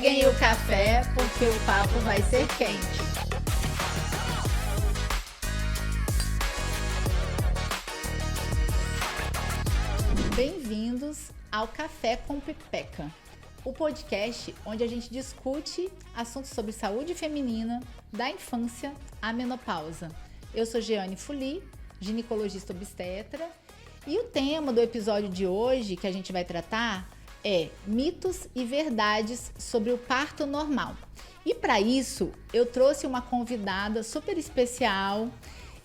Peguem o café, porque o papo vai ser quente. Bem-vindos ao Café com Pipeca, o podcast onde a gente discute assuntos sobre saúde feminina, da infância à menopausa. Eu sou Jeane Fuli, ginecologista obstetra, e o tema do episódio de hoje que a gente vai tratar é mitos e verdades sobre o parto normal. E para isso, eu trouxe uma convidada super especial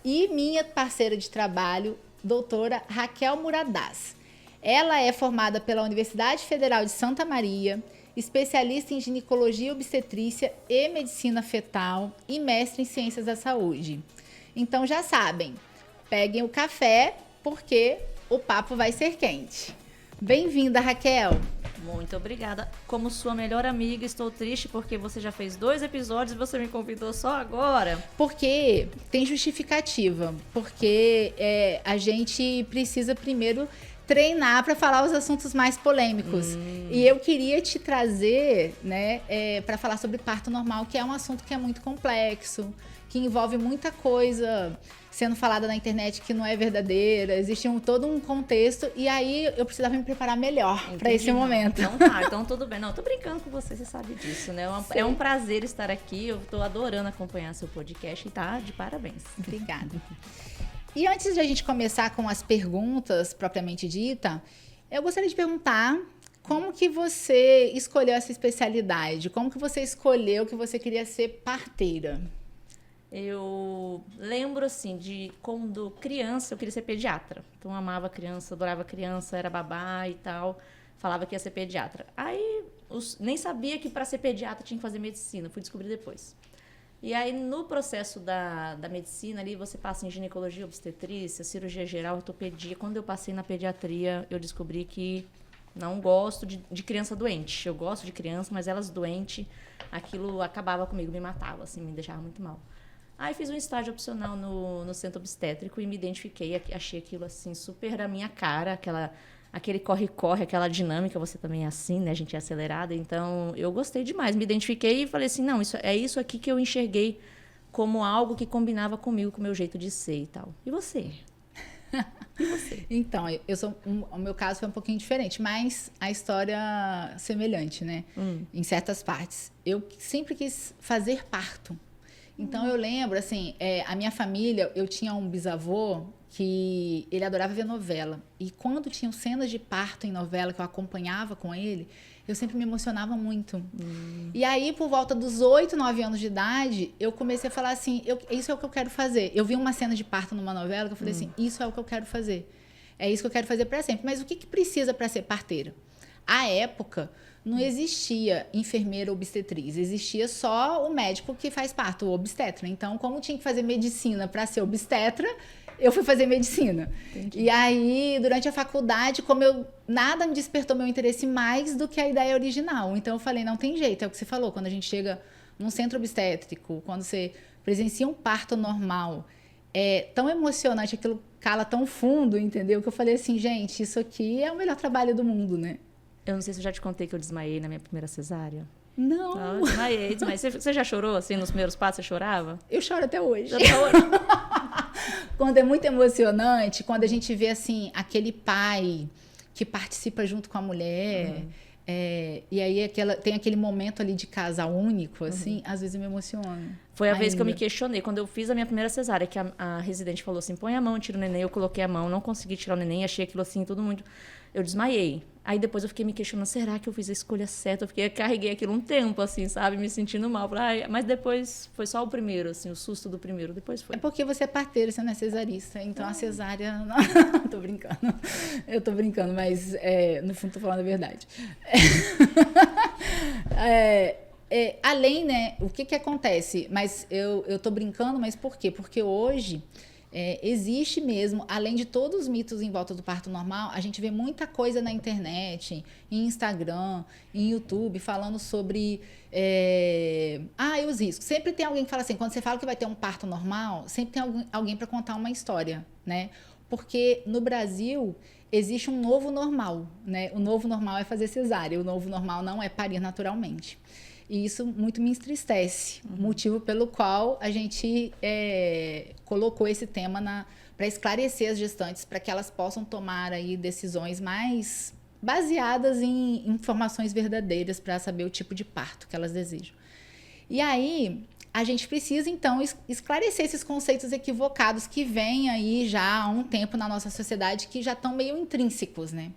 e minha parceira de trabalho, doutora Raquel Muradaz. Ela é formada pela Universidade Federal de Santa Maria, especialista em ginecologia e obstetrícia e medicina fetal e mestre em ciências da saúde. Então já sabem, peguem o café porque o papo vai ser quente. Bem-vinda, Raquel. Muito obrigada. Como sua melhor amiga, estou triste porque você já fez 2 episódios e você me convidou só agora. Porque tem justificativa, porque a gente precisa primeiro treinar para falar os assuntos mais polêmicos. E eu queria te trazer, né, para falar sobre parto normal, que é um assunto que é muito complexo, que envolve muita coisa sendo falada na internet que não é verdadeira, existe todo um contexto, e aí eu precisava me preparar melhor para esse momento. Então tá, então tudo bem. Não, eu tô brincando com você sabe disso, né? É um prazer estar aqui, eu tô adorando acompanhar seu podcast e tá de parabéns. Obrigada. E antes de a gente começar com as perguntas propriamente dita, eu gostaria de perguntar como que você escolheu essa especialidade? Como que você escolheu que você queria ser parteira? Eu lembro, assim, de quando criança eu queria ser pediatra. Então, eu amava criança, adorava criança, era babá e tal. Falava que ia ser pediatra. Aí, nem sabia que para ser pediatra tinha que fazer medicina. Fui descobrir depois. E aí, no processo da medicina, ali você passa em ginecologia, obstetrícia, cirurgia geral, ortopedia. Quando eu passei na pediatria, eu descobri que não gosto de criança doente. Eu gosto de criança, mas elas doentes, aquilo acabava comigo, me matava, assim, me deixava muito mal. Aí fiz um estágio opcional no centro obstétrico e me identifiquei, achei aquilo assim super a minha cara, aquele corre-corre, aquela dinâmica, você também é assim, né? A gente é acelerada, então eu gostei demais, me identifiquei e falei assim, não, isso aqui que eu enxerguei como algo que combinava comigo, com o meu jeito de ser e tal. E você? E você? Então, o meu caso foi um pouquinho diferente, mas a história semelhante, né? Em certas partes. Eu sempre quis fazer parto. Então, eu lembro, assim, a minha família, eu tinha um bisavô que ele adorava ver novela. E quando tinham cenas de parto em novela que eu acompanhava com ele, eu sempre me emocionava muito. E aí, por volta dos 8, 9 anos de idade, eu comecei a falar assim, isso é o que eu quero fazer. Eu vi uma cena de parto numa novela que eu falei assim, isso é o que eu quero fazer. É isso que eu quero fazer para sempre. Mas o que precisa para ser parteira? À época, não existia enfermeira obstetriz, existia só o médico que faz parto, o obstetra. Então, como tinha que fazer medicina para ser obstetra, eu fui fazer medicina. Entendi. E aí, durante a faculdade, nada me despertou meu interesse mais do que a ideia original. Então, eu falei, não tem jeito, é o que você falou, quando a gente chega num centro obstétrico, quando você presencia um parto normal, é tão emocionante, aquilo cala tão fundo, entendeu? Que eu falei assim, gente, isso aqui é o melhor trabalho do mundo, né? Eu não sei se eu já te contei que eu desmaiei na minha primeira cesárea. Não. Não, desmaiei. Você já chorou, assim, nos primeiros passos? Você chorava? Eu choro até hoje. Até hoje. Quando é muito emocionante, quando a gente vê, assim, aquele pai que participa junto com a mulher, e aí tem aquele momento ali de casal único, assim, às vezes eu me emociono. Foi a vez que eu me questionei, quando eu fiz a minha primeira cesárea, que a residente falou assim, põe a mão, tira o neném, eu coloquei a mão, não consegui tirar o neném, achei aquilo assim, tudo muito... Eu desmaiei. Aí depois eu fiquei me questionando, será que eu fiz a escolha certa? Eu carreguei aquilo um tempo, assim, sabe? Me sentindo mal. Mas depois foi só o primeiro, assim, o susto do primeiro. Depois foi. É porque você é parteira, você não é cesarista. Então a cesárea... Não, tô brincando. Eu tô brincando, mas no fundo tô falando a verdade. Além, né? O que acontece? Mas eu tô brincando, mas por quê? Porque hoje... existe mesmo, além de todos os mitos em volta do parto normal, a gente vê muita coisa na internet, em Instagram, em YouTube, falando sobre os riscos. Sempre tem alguém que fala assim, quando você fala que vai ter um parto normal, sempre tem alguém para contar uma história, né? porque no Brasil existe um novo normal, né? O novo normal é fazer cesárea, o novo normal não é parir naturalmente. E isso muito me entristece, motivo pelo qual a gente colocou esse tema para esclarecer as gestantes, para que elas possam tomar aí decisões mais baseadas em informações verdadeiras para saber o tipo de parto que elas desejam. E aí, a gente precisa, então, esclarecer esses conceitos equivocados que vêm aí já há um tempo na nossa sociedade, que já estão meio intrínsecos, né?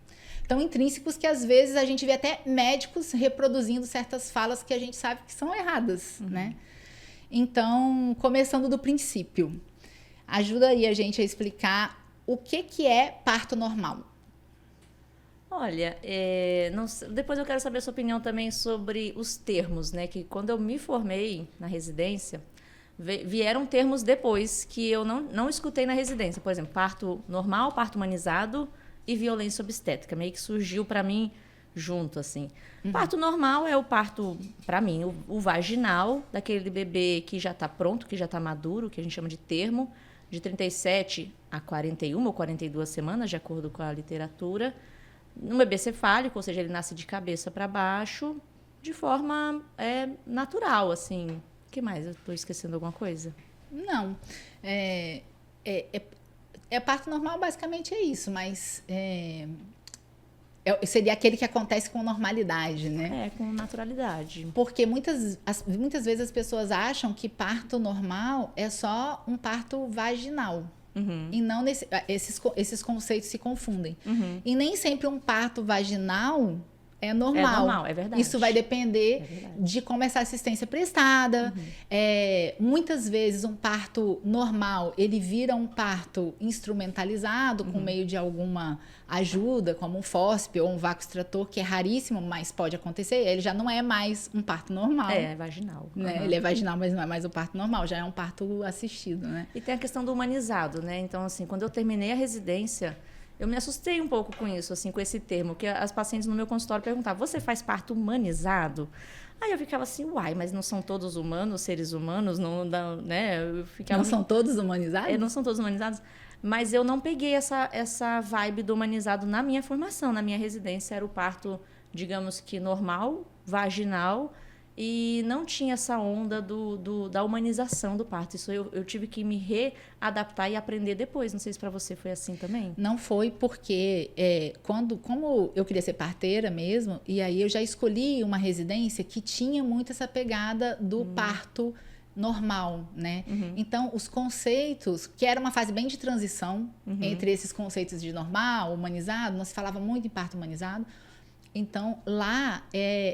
Tão intrínsecos que, às vezes, a gente vê até médicos reproduzindo certas falas que a gente sabe que são erradas, né? Então, começando do princípio, ajuda aí a gente a explicar o que é parto normal. Olha, depois eu quero saber a sua opinião também sobre os termos, né? Que quando eu me formei na residência, vieram termos depois que eu não escutei na residência. Por exemplo, parto normal, parto humanizado e violência obstétrica. Meio que surgiu para mim junto, assim. Parto normal é o parto, para mim, o vaginal, daquele bebê que já está pronto, que já está maduro, que a gente chama de termo, de 37 a 41 ou 42 semanas, de acordo com a literatura. Um bebê cefálico, ou seja, ele nasce de cabeça para baixo, de forma natural, assim. O que mais? Eu estou esquecendo alguma coisa? Não. Parto normal, basicamente é isso, mas seria aquele que acontece com normalidade, né? Com naturalidade. Porque muitas vezes as pessoas acham que parto normal é só um parto vaginal. E não esses conceitos se confundem. E nem sempre um parto vaginal é normal. É normal, é verdade. Isso vai depender de como essa assistência é prestada. Muitas vezes um parto normal, ele vira um parto instrumentalizado com meio de alguma ajuda, como um fósforo ou um vácuo extrator, que é raríssimo, mas pode acontecer. Ele já não é mais um parto normal. É vaginal. Né? Ele é vaginal, mas não é mais o parto normal, já é um parto assistido, né? E tem a questão do humanizado, né? Então, assim, quando eu terminei a residência, eu me assustei um pouco com isso, assim, com esse termo, que as pacientes no meu consultório perguntavam: você faz parto humanizado? Aí eu ficava assim, uai, mas não são todos humanos, seres humanos, não, né? Eu ficava, não são todos humanizados? Não são todos humanizados. Mas eu não peguei essa vibe do humanizado na minha formação. Na minha residência era o parto, digamos que normal, vaginal, e não tinha essa onda da humanização do parto. Isso eu tive que me readaptar e aprender depois. Não sei se para você foi assim também. Não foi, porque como eu queria ser parteira mesmo, e aí eu já escolhi uma residência que tinha muito essa pegada do parto normal, né? Então, os conceitos, que era uma fase bem de transição entre esses conceitos de normal, humanizado, não se falava muito em parto humanizado. Então, lá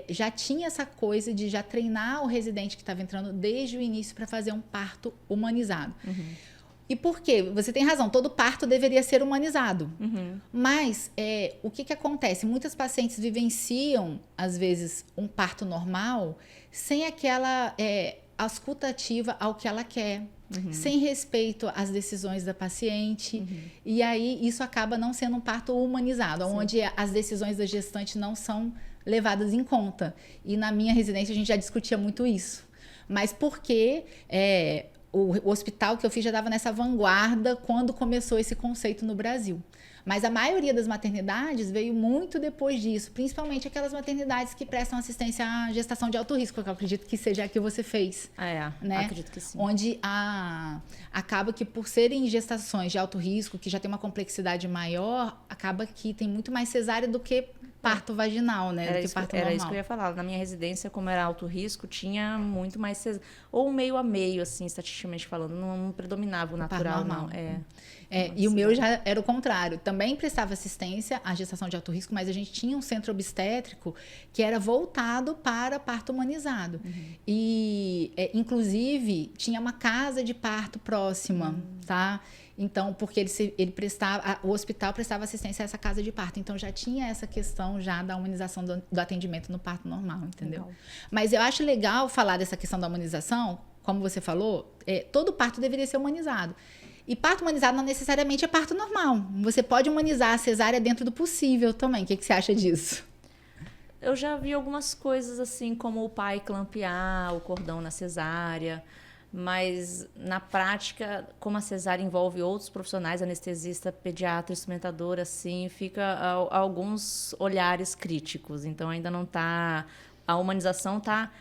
já tinha essa coisa de já treinar o residente que estava entrando desde o início para fazer um parto humanizado. E por quê? Você tem razão, todo parto deveria ser humanizado. Mas o que acontece? Muitas pacientes vivenciam, às vezes, um parto normal sem aquela auscultativa ao que ela quer. Sem respeito às decisões da paciente. E aí isso acaba não sendo um parto humanizado, onde as decisões da gestante não são levadas em conta. E na minha residência a gente já discutia muito isso. Mas porque o hospital que eu fiz já estava nessa vanguarda quando começou esse conceito no Brasil. Mas a maioria das maternidades veio muito depois disso, principalmente aquelas maternidades que prestam assistência à gestação de alto risco, que eu acredito que seja a que você fez. Né? Acredito que sim. Onde acaba que, por serem gestações de alto risco, que já tem uma complexidade maior, acaba que tem muito mais cesárea do que parto vaginal, né? Do que parto normal. Era isso que eu ia falar. Na minha residência, como era alto risco, tinha muito mais cesárea. Ou meio a meio, assim, estatisticamente falando. Não predominava o natural, não. E o meu já era o contrário. Também prestava assistência à gestação de alto risco, mas a gente tinha um centro obstétrico que era voltado para parto humanizado. E, inclusive, tinha uma casa de parto próxima, tá? Então, porque o hospital prestava assistência a essa casa de parto. Então, já tinha essa questão já da humanização do atendimento no parto normal, entendeu? Legal. Mas eu acho legal falar dessa questão da humanização, como você falou, todo parto deveria ser humanizado. E parto humanizado não necessariamente é parto normal. Você pode humanizar a cesárea dentro do possível também. O que você acha disso? Eu já vi algumas coisas assim, como o pai clampear o cordão na cesárea. Mas, na prática, como a cesárea envolve outros profissionais, anestesista, pediatra, instrumentadora, assim, fica alguns olhares críticos. Então, ainda não está... A humanização está...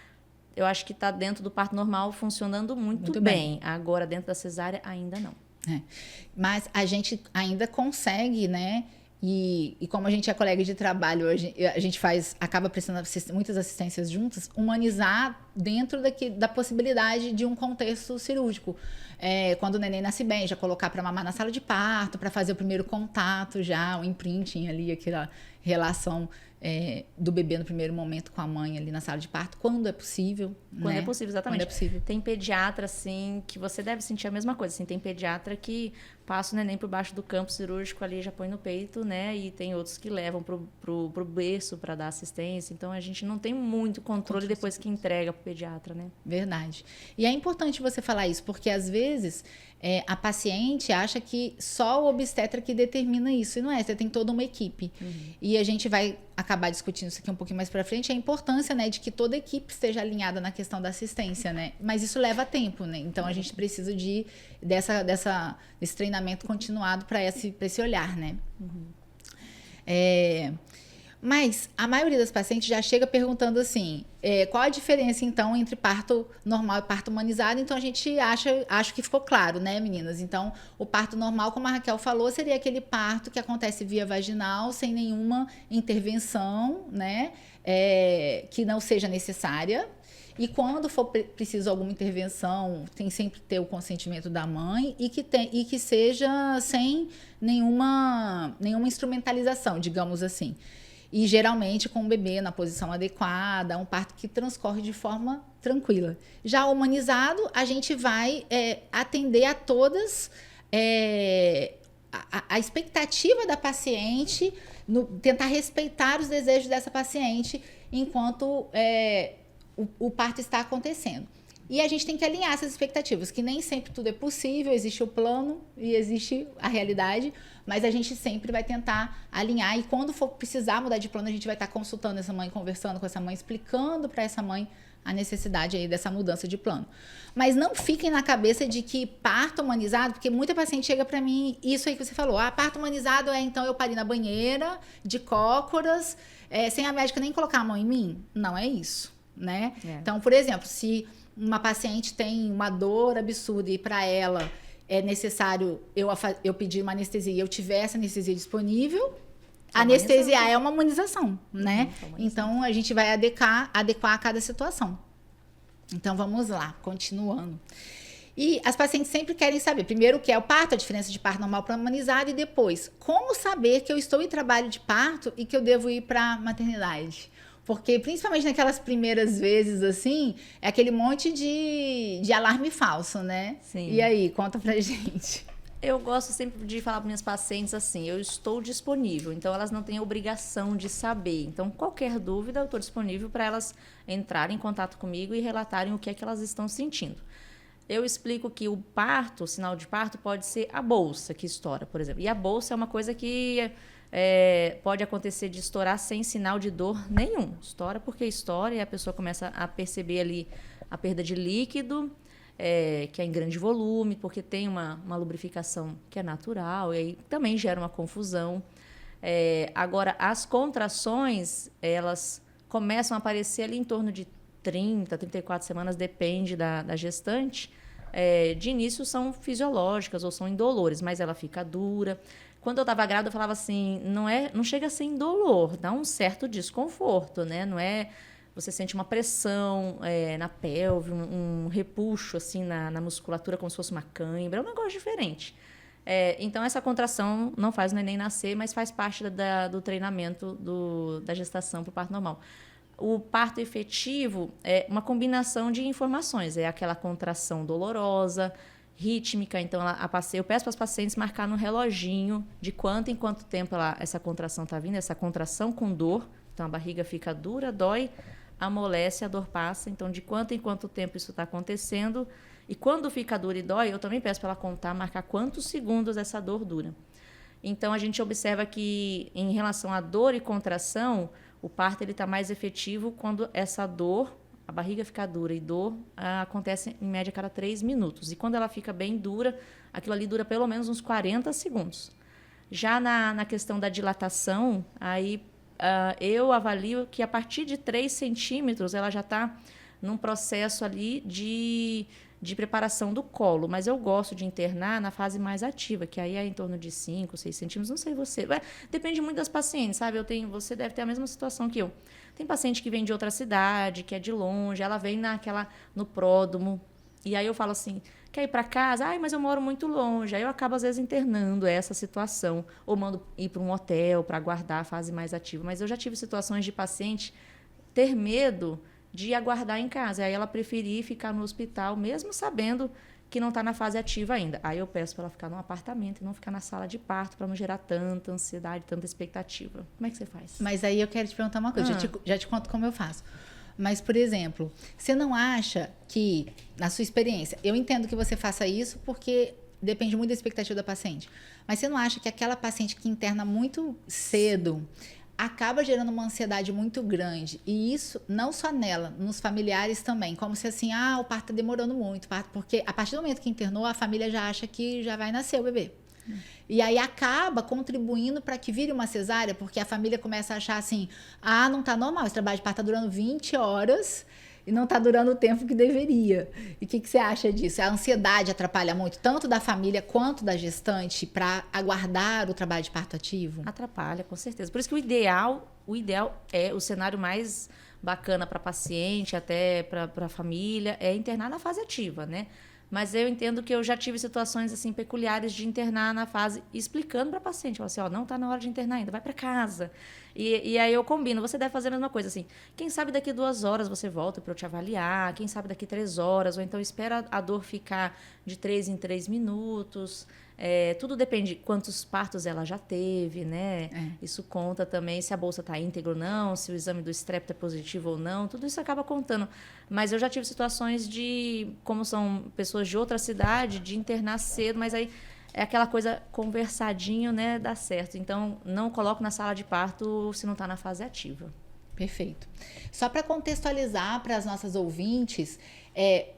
Eu acho que está dentro do parto normal funcionando muito bem. Agora, dentro da cesárea, ainda não. Mas a gente ainda consegue, né? E como a gente é colega de trabalho, a gente acaba prestando muitas assistências juntas, humanizar dentro da possibilidade de um contexto cirúrgico. Quando o neném nasce bem, já colocar para mamar na sala de parto, para fazer o primeiro contato já, o imprinting ali, aquela relação do bebê no primeiro momento com a mãe ali na sala de parto, quando é possível. Quando é possível, exatamente. Quando é possível. Tem pediatra, assim, que você deve sentir a mesma coisa. Assim, tem pediatra que passa o neném por baixo do campo cirúrgico ali, já põe no peito, né? E tem outros que levam pro berço para dar assistência. Então, a gente não tem muito controle depois que entrega pro pediatra, né? Verdade. E é importante você falar isso, porque às vezes a paciente acha que só o obstetra que determina isso. E não é, você tem toda uma equipe. E a gente vai acabar discutindo isso aqui um pouquinho mais para frente, a importância, né, de que toda a equipe esteja alinhada na questão da assistência, né? Mas isso leva tempo, né? Então, a gente precisa desse treinamento continuado para esse olhar, né? Mas a maioria das pacientes já chega perguntando assim, qual a diferença, então, entre parto normal e parto humanizado? Então, a gente acho que ficou claro, né, meninas? Então, o parto normal, como a Raquel falou, seria aquele parto que acontece via vaginal, sem nenhuma intervenção, né, que não seja necessária. E quando for preciso alguma intervenção, tem sempre que ter o consentimento da mãe e que seja sem nenhuma instrumentalização, digamos assim. E geralmente com o bebê na posição adequada, um parto que transcorre de forma tranquila. Já humanizado, a gente vai atender a todas a expectativa da paciente, tentar respeitar os desejos dessa paciente enquanto o parto está acontecendo. E a gente tem que alinhar essas expectativas, que nem sempre tudo é possível, existe o plano e existe a realidade, mas a gente sempre vai tentar alinhar e quando for precisar mudar de plano, a gente vai estar consultando essa mãe, conversando com essa mãe, explicando para essa mãe a necessidade aí dessa mudança de plano. Mas não fiquem na cabeça de que parto humanizado, porque muita paciente chega para mim, isso aí que você falou, parto humanizado então eu pari na banheira, de cócoras, sem a médica nem colocar a mão em mim? Não é isso, né? Então, por exemplo, se uma paciente tem uma dor absurda e para ela é necessário eu pedir uma anestesia e eu tiver essa anestesia disponível, anestesiar é uma humanização, né? Então, a gente vai adequar a cada situação. Então, vamos lá, continuando. E as pacientes sempre querem saber, primeiro, o que é o parto, a diferença de parto normal para humanizado, e depois, como saber que eu estou em trabalho de parto e que eu devo ir para a maternidade? Porque, principalmente naquelas primeiras vezes, assim, é aquele monte de alarme falso, né? Sim. E aí, conta pra gente. Eu gosto sempre de falar para minhas pacientes assim, eu estou disponível, então elas não têm obrigação de saber. Então, qualquer dúvida, eu estou disponível para elas entrarem em contato comigo e relatarem o que é que elas estão sentindo. Eu explico que o parto, o sinal de parto, pode ser a bolsa que estoura, por exemplo. E a bolsa é uma coisa que pode acontecer de estourar sem sinal de dor nenhum. Estoura porque estoura e a pessoa começa a perceber ali a perda de líquido, que é em grande volume, porque tem uma lubrificação que é natural, e aí também gera uma confusão. Agora, as contrações, elas começam a aparecer ali em torno de 30, 34 semanas, depende da gestante. De início são fisiológicas ou são indolores, mas ela fica dura. Quando eu estava grávida, eu falava assim, não chega a ser indolor, dá um certo desconforto, né? Não é... Você sente uma pressão na pelve, um repuxo assim, na musculatura, como se fosse uma cãibra, é um negócio diferente. Então, essa contração não faz o neném nascer, mas faz parte do treinamento da gestação para o parto normal. O parto efetivo é uma combinação de informações. É aquela contração dolorosa, rítmica. Então, eu peço para as pacientes marcar no reloginho de quanto em quanto tempo essa contração está vindo, essa contração com dor. Então, a barriga fica dura, dói, amolece, a dor passa. Então, de quanto em quanto tempo isso está acontecendo. E quando fica dura e dói, eu também peço para ela contar, marcar quantos segundos essa dor dura. Então, a gente observa que, em relação à dor e contração, o parto está mais efetivo quando essa dor a barriga ficar dura e dor acontece em média a cada 3 minutos. E quando ela fica bem dura, aquilo ali dura pelo menos uns 40 segundos. Já na questão da dilatação, aí eu avalio que a partir de 3 centímetros ela já está num processo ali de preparação do colo. Mas eu gosto de internar na fase mais ativa, que aí é em torno de 5, 6 centímetros. Não sei você. Depende muito das pacientes, sabe? Você deve ter a mesma situação que eu. Tem paciente que vem de outra cidade, que é de longe, ela vem no pródromo. E aí eu falo assim, quer ir para casa? Ai, mas eu moro muito longe. Aí eu acabo, às vezes, internando essa situação. Ou mando ir para um hotel para aguardar a fase mais ativa. Mas eu já tive situações de paciente ter medo de aguardar em casa. Aí ela preferir ficar no hospital, mesmo sabendo que não está na fase ativa ainda. Aí eu peço para ela ficar num apartamento e não ficar na sala de parto, para não gerar tanta ansiedade, tanta expectativa. Como é que você faz? Mas aí eu quero te perguntar uma coisa, já te conto como eu faço. Mas, por exemplo, você não acha que, na sua experiência, eu entendo que você faça isso porque depende muito da expectativa da paciente, mas você não acha que aquela paciente que interna muito cedo acaba gerando uma ansiedade muito grande, e isso não só nela, nos familiares também, como se assim, o parto tá demorando muito, porque a partir do momento que internou, a família já acha que já vai nascer o bebê. E aí acaba contribuindo para que vire uma cesárea, porque a família começa a achar assim, não tá normal, esse trabalho de parto tá durando 20 horas e não tá durando o tempo que deveria. E o que você acha disso? A ansiedade atrapalha muito, tanto da família quanto da gestante, para aguardar o trabalho de parto ativo? Atrapalha, com certeza. Por isso que o ideal é o cenário mais bacana para paciente, até para a família, é internar na fase ativa, né? Mas eu entendo que eu já tive situações assim peculiares de internar na fase, explicando para a paciente, assim, não está na hora de internar ainda, vai para casa. E aí eu combino, você deve fazer a mesma coisa, assim, quem sabe daqui 2 horas você volta para eu te avaliar, quem sabe daqui 3 horas, ou então espera a dor ficar de 3 em 3 minutos. Tudo depende de quantos partos ela já teve, né? Isso conta também se a bolsa está íntegra ou não, se o exame do strepto é positivo ou não, tudo isso acaba contando. Mas eu já tive situações de, como são pessoas de outra cidade, de internar cedo, mas aí é aquela coisa conversadinho, né? Dá certo. Então, não coloco na sala de parto se não está na fase ativa. Perfeito. Só para contextualizar para as nossas ouvintes,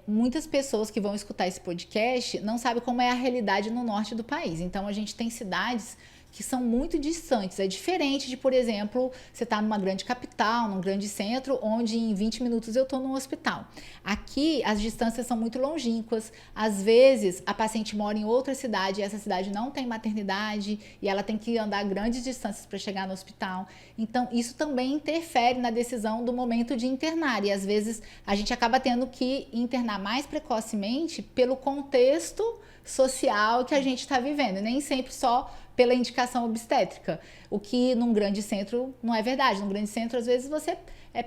muitas pessoas que vão escutar esse podcast não sabem como é a realidade no norte do país. Então, a gente tem cidades que são muito distantes. É diferente de, por exemplo, você estar numa grande capital, num grande centro, onde em 20 minutos eu estou no hospital. Aqui, as distâncias são muito longínquas. Às vezes, a paciente mora em outra cidade e essa cidade não tem maternidade e ela tem que andar grandes distâncias para chegar no hospital. Então, isso também interfere na decisão do momento de internar. E, às vezes, a gente acaba tendo que internar mais precocemente pelo contexto social que a gente está vivendo. E nem sempre só pela indicação obstétrica, o que num grande centro não é verdade. Num grande centro, às vezes, você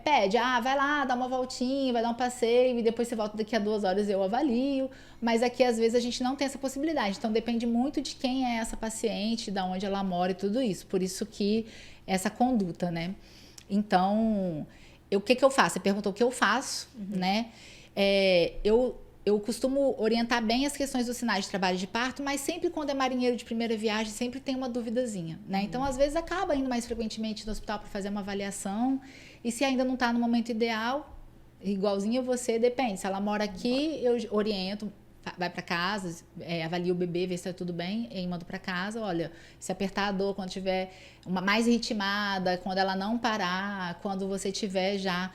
pede, vai lá, dá uma voltinha, vai dar um passeio e depois você volta daqui a 2 horas eu avalio, mas aqui às vezes a gente não tem essa possibilidade, então depende muito de quem é essa paciente, de onde ela mora e tudo isso, por isso que essa conduta, né? Então, o que eu faço? Você perguntou o que eu faço, né? Eu costumo orientar bem as questões dos sinais de trabalho de parto, mas sempre quando é marinheiro de primeira viagem, sempre tem uma duvidazinha, né? Então, às vezes, acaba indo mais frequentemente no hospital para fazer uma avaliação. E se ainda não está no momento ideal, igualzinho a você, depende. Se ela mora aqui, eu oriento, vai para casa, avalia o bebê, vê se está tudo bem, e mando para casa. Olha, se apertar a dor quando tiver mais ritmada, quando ela não parar, quando você tiver já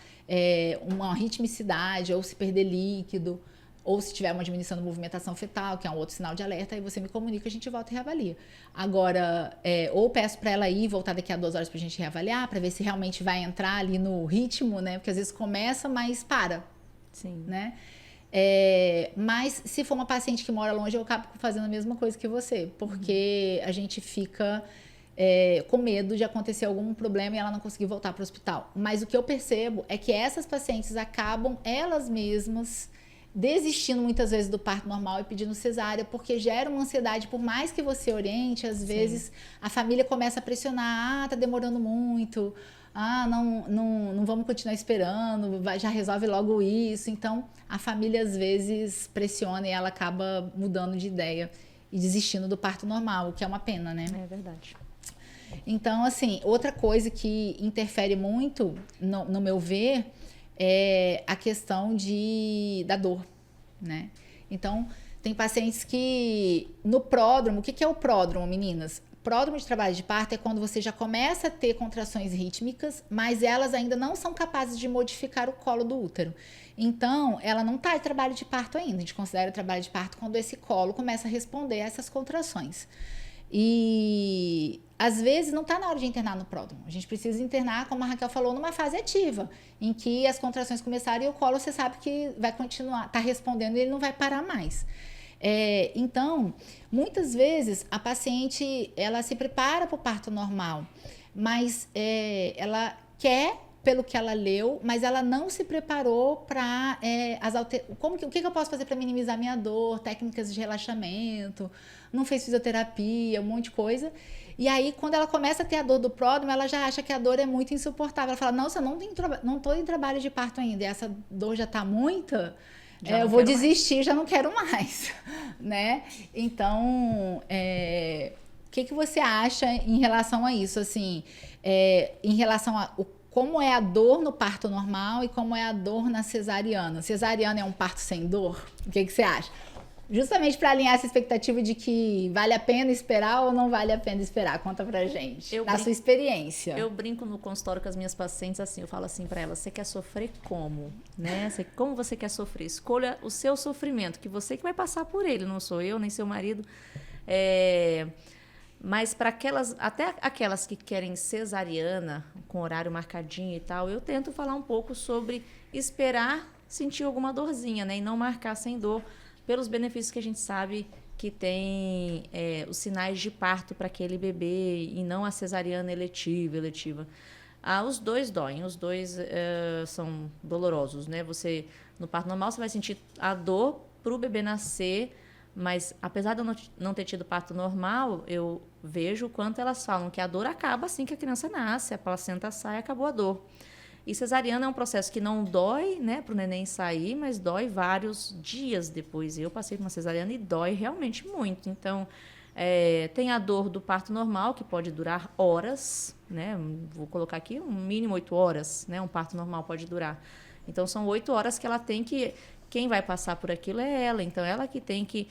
uma ritmicidade ou se perder líquido, ou se tiver uma diminuição da movimentação fetal, que é um outro sinal de alerta, aí você me comunica, a gente volta e reavalia. Agora, ou peço para ela ir voltar daqui a 2 horas para a gente reavaliar, para ver se realmente vai entrar ali no ritmo, né? Porque às vezes começa, mas para. Sim. Né? Mas se for uma paciente que mora longe, eu acabo fazendo a mesma coisa que você, porque a gente fica com medo de acontecer algum problema e ela não conseguir voltar para o hospital. Mas o que eu percebo é que essas pacientes acabam elas mesmas desistindo muitas vezes do parto normal e pedindo cesárea, porque gera uma ansiedade, por mais que você oriente, às vezes a família começa a pressionar, tá demorando muito, não vamos continuar esperando, já resolve logo isso. Então, a família às vezes pressiona e ela acaba mudando de ideia e desistindo do parto normal, o que é uma pena, né? É verdade. Então, assim, outra coisa que interfere muito, no meu ver, é a questão da dor, né? Então, tem pacientes que no pródromo, o que é o pródromo, meninas? Pródromo de trabalho de parto é quando você já começa a ter contrações rítmicas, mas elas ainda não são capazes de modificar o colo do útero. Então, ela não está em trabalho de parto ainda. A gente considera o trabalho de parto quando esse colo começa a responder a essas contrações. E às vezes não está na hora de internar no pródromo. A gente precisa internar, como a Raquel falou, numa fase ativa, em que as contrações começaram e o colo você sabe que vai continuar, está respondendo e ele não vai parar mais. Então, muitas vezes a paciente ela se prepara para o parto normal, mas ela quer pelo que ela leu, mas ela não se preparou para o que eu posso fazer para minimizar minha dor, técnicas de relaxamento, não fez fisioterapia, um monte de coisa. E aí, quando ela começa a ter a dor do pródromo, ela já acha que a dor é muito insuportável. Ela fala, nossa, eu não estou em trabalho de parto ainda, e essa dor já está muita... eu vou desistir, já não quero mais, né? Então, o que você acha em relação a isso? Assim, em relação a como é a dor no parto normal e como é a dor na cesariana? Cesariana é um parto sem dor? O que você acha? Justamente para alinhar essa expectativa de que vale a pena esperar ou não vale a pena esperar. Conta pra gente, sua experiência. Eu brinco no consultório com as minhas pacientes assim, eu falo assim para elas, você quer sofrer como? Né? Como você quer sofrer? Escolha o seu sofrimento, que você que vai passar por ele, não sou eu, nem seu marido. Mas para até aquelas que querem cesariana, com horário marcadinho e tal, eu tento falar um pouco sobre esperar sentir alguma dorzinha, né? E não marcar sem dor, pelos benefícios que a gente sabe que tem os sinais de parto para aquele bebê e não a cesariana eletiva. Os dois doem, os dois são dolorosos, né? No parto normal, você vai sentir a dor para o bebê nascer, mas apesar de eu não ter tido parto normal, eu vejo o quanto elas falam que a dor acaba assim que a criança nasce, a placenta sai, acabou a dor. E cesariana é um processo que não dói, né, para o neném sair, mas dói vários dias depois. Eu passei por uma cesariana e dói realmente muito. Então, tem a dor do parto normal, que pode durar horas, né? Vou colocar aqui um mínimo 8 horas, né? Um parto normal pode durar. Então, são 8 horas que ela tem que... Quem vai passar por aquilo é ela. Então, ela que tem que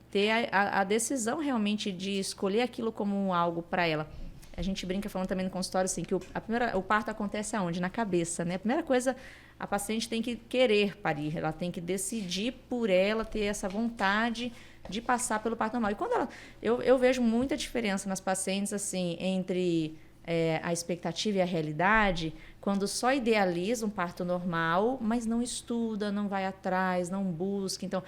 ter a decisão realmente de escolher aquilo como algo para ela. A gente brinca falando também no consultório assim, que o parto acontece aonde? Na cabeça, né? A primeira coisa, a paciente tem que querer parir, ela tem que decidir por ela, ter essa vontade de passar pelo parto normal. E quando eu vejo muita diferença nas pacientes assim, entre a expectativa e a realidade, quando só idealiza um parto normal, mas não estuda, não vai atrás, não busca. Então,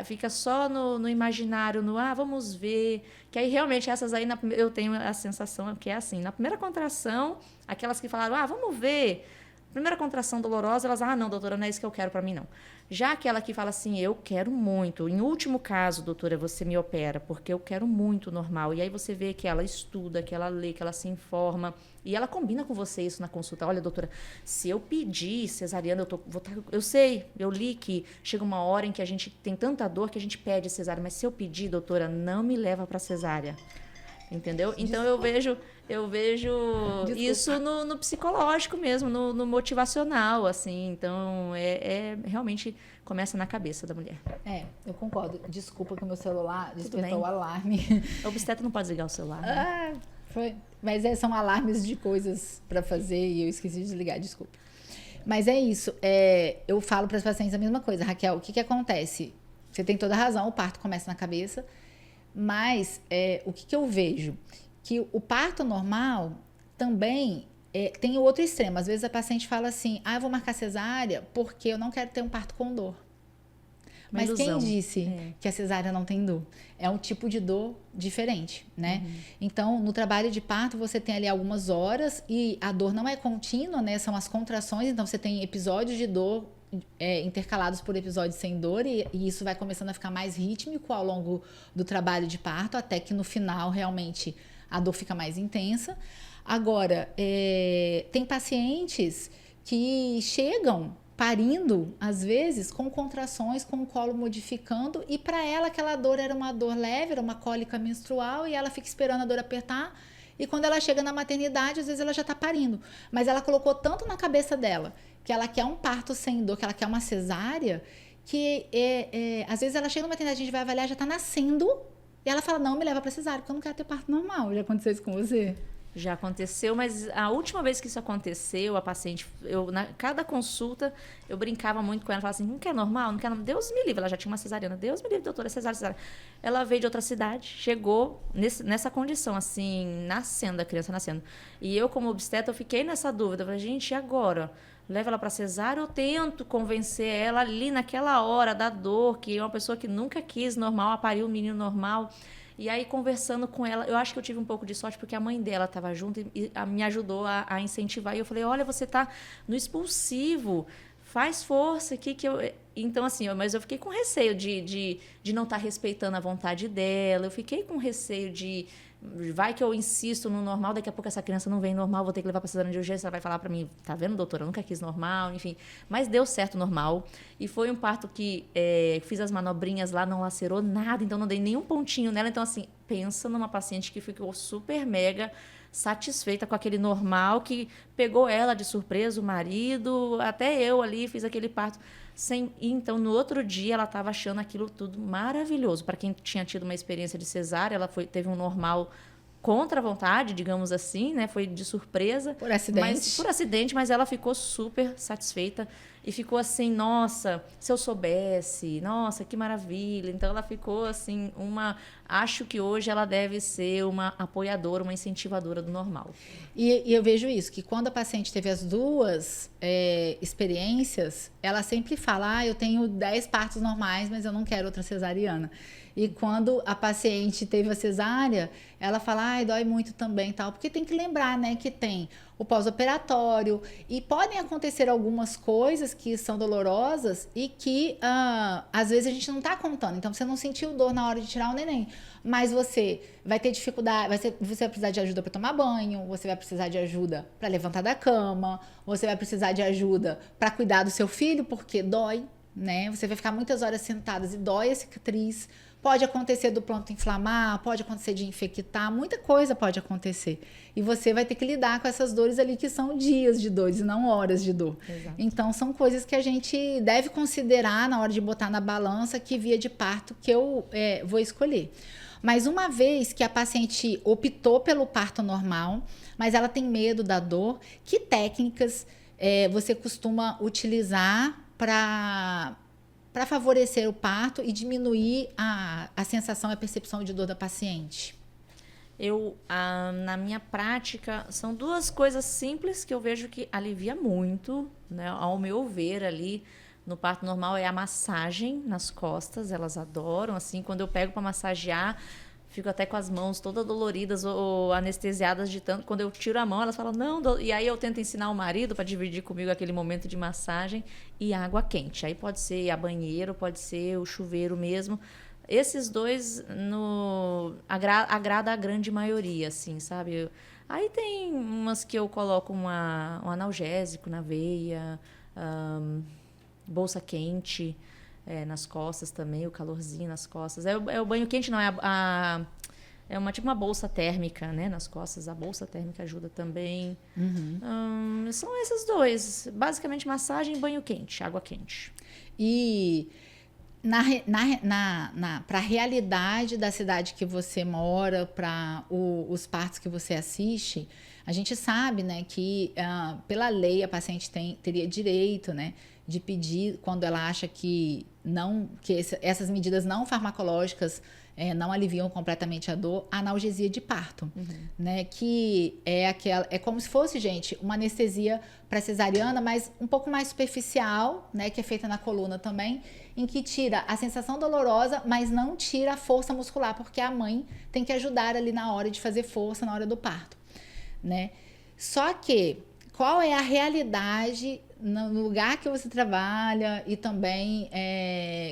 fica só no imaginário, vamos ver. Que aí, realmente, essas aí, eu tenho a sensação que é assim. Na primeira contração, aquelas que falaram, vamos ver. Primeira contração dolorosa, elas, não, doutora, não é isso que eu quero para mim, não. Já aquela que fala assim, eu quero muito. Em último caso, doutora, você me opera, porque eu quero muito normal. E aí você vê que ela estuda, que ela lê, que ela se informa. E ela combina com você isso na consulta. Olha, doutora, se eu pedir cesariana, eu sei, eu li que chega uma hora em que a gente tem tanta dor que a gente pede cesárea. Mas se eu pedir, doutora, não me leva para cesárea. Entendeu? Então, eu vejo isso no psicológico mesmo, no motivacional, assim. Então, realmente começa na cabeça da mulher. Eu concordo. Desculpa que o meu celular despertou o alarme. O obstetra não pode desligar o celular, né? Foi. Mas são alarmes de coisas para fazer e eu esqueci de desligar, desculpa. Mas é isso. Eu falo para as pacientes a mesma coisa. Raquel, o que acontece? Você tem toda a razão, o parto começa na cabeça. Mas o que eu vejo? Que o parto normal também tem o outro extremo. Às vezes a paciente fala assim, eu vou marcar cesárea porque eu não quero ter um parto com dor. Mas quem disse que a cesárea não tem dor? É um tipo de dor diferente, né? Uhum. Então, no trabalho de parto, você tem ali algumas horas e a dor não é contínua, né? São as contrações, então você tem episódios de dor intercalados por episódios sem dor e isso vai começando a ficar mais rítmico ao longo do trabalho de parto, até que no final, realmente, a dor fica mais intensa. Agora, tem pacientes que chegam parindo, às vezes, com contrações, com o colo modificando, e para ela aquela dor era uma dor leve, era uma cólica menstrual, e ela fica esperando a dor apertar, E quando ela chega na maternidade, às vezes ela já está parindo. Mas ela colocou tanto na cabeça dela que ela quer um parto sem dor, que ela quer uma cesárea, que às vezes ela chega na maternidade, a gente vai avaliar, já está nascendo, e ela fala, não, me leva para cesárea, porque eu não quero ter parto normal. Já aconteceu isso com você? Já aconteceu, mas a última vez que isso aconteceu, a paciente, cada consulta, eu brincava muito com ela, falava assim, não quer normal? Não quer normal? Deus me livre, ela já tinha uma cesariana, Deus me livre, doutora, cesárea. Ela veio de outra cidade, chegou nessa condição, assim, nascendo, a criança nascendo. E eu, como obstetra, eu fiquei nessa dúvida, eu falei, gente, e agora? Leva ela para cesárea ou tento convencer ela ali naquela hora da dor, que é uma pessoa que nunca quis normal, pariu um menino normal. E aí, conversando com ela, eu acho que eu tive um pouco de sorte, porque a mãe dela estava junto e me ajudou a incentivar. E eu falei, olha, você está no expulsivo, faz força aqui que eu... Então, assim, mas eu fiquei com receio de não estar respeitando a vontade dela, eu fiquei com receio de... Vai que eu insisto no normal, daqui a pouco essa criança não vem normal, vou ter que levar para cesárea de urgência, ela vai falar para mim, tá vendo, doutora, eu nunca quis normal, enfim. Mas deu certo normal. E foi um parto que fiz as manobrinhas lá, não lacerou nada, então não dei nenhum pontinho nela. Então, assim, pensa numa paciente que ficou super mega satisfeita com aquele normal, que pegou ela de surpresa, o marido, até eu ali fiz aquele parto. Então, no outro dia, ela estava achando aquilo tudo maravilhoso. Para quem tinha tido uma experiência de cesárea, ela teve um normal contra a vontade, digamos assim, né? Foi de surpresa. Por acidente. Por acidente, mas ela ficou super satisfeita. E ficou assim, nossa, se eu soubesse, nossa, que maravilha. Então, ela ficou assim, acho que hoje ela deve ser uma apoiadora, uma incentivadora do normal. E eu vejo isso, que quando a paciente teve as duas experiências, ela sempre fala, eu tenho 10 partos normais, mas eu não quero outra cesariana. E quando a paciente teve a cesárea, ela fala, dói muito também, tal. Porque tem que lembrar, né, que tem o pós-operatório e podem acontecer algumas coisas que são dolorosas e que, às vezes, a gente não tá contando. Então, você não sentiu dor na hora de tirar o neném, mas você vai ter dificuldade, você vai precisar de ajuda para tomar banho, você vai precisar de ajuda para levantar da cama, você vai precisar de ajuda para cuidar do seu filho, porque dói, né? Você vai ficar muitas horas sentadas e dói a cicatriz. Pode acontecer do pronto inflamar, pode acontecer de infectar, muita coisa pode acontecer. E você vai ter que lidar com essas dores ali que são dias de dores e não horas de dor. Exato. Então, são coisas que a gente deve considerar na hora de botar na balança que via de parto que eu vou escolher. Mas uma vez que a paciente optou pelo parto normal, mas ela tem medo da dor, que técnicas você costuma utilizar para favorecer o parto e diminuir a sensação e a percepção de dor da paciente? Na minha prática, são duas coisas simples que eu vejo que alivia muito, né, ao meu ver ali no parto normal, é a massagem nas costas, elas adoram, assim, quando eu pego para massagear, fico até com as mãos todas doloridas ou anestesiadas de tanto. Quando eu tiro a mão, elas falam, não. E aí eu tento ensinar o marido para dividir comigo aquele momento de massagem e água quente. Aí pode ser a banheiro, pode ser o chuveiro mesmo. Esses dois agrada a grande maioria, assim, sabe? Aí tem umas que eu coloco um analgésico na veia, bolsa quente. Nas costas também, o calorzinho nas costas. O banho quente, não, tipo uma bolsa térmica, né, nas costas. A bolsa térmica ajuda também. Uhum. São esses dois. Basicamente, massagem e banho quente, água quente. E para a realidade da cidade que você mora, para os partos que você assiste, a gente sabe, né, que pela lei a paciente teria direito, né, de pedir, quando ela acha que essas medidas não farmacológicas não aliviam completamente a dor, a analgesia de parto, né? Que é como se fosse, gente, uma anestesia para cesariana, mas um pouco mais superficial, né? Que é feita na coluna também, em que tira a sensação dolorosa, mas não tira a força muscular, porque a mãe tem que ajudar ali na hora de fazer força na hora do parto, né? Só que qual é a realidade no lugar que você trabalha e também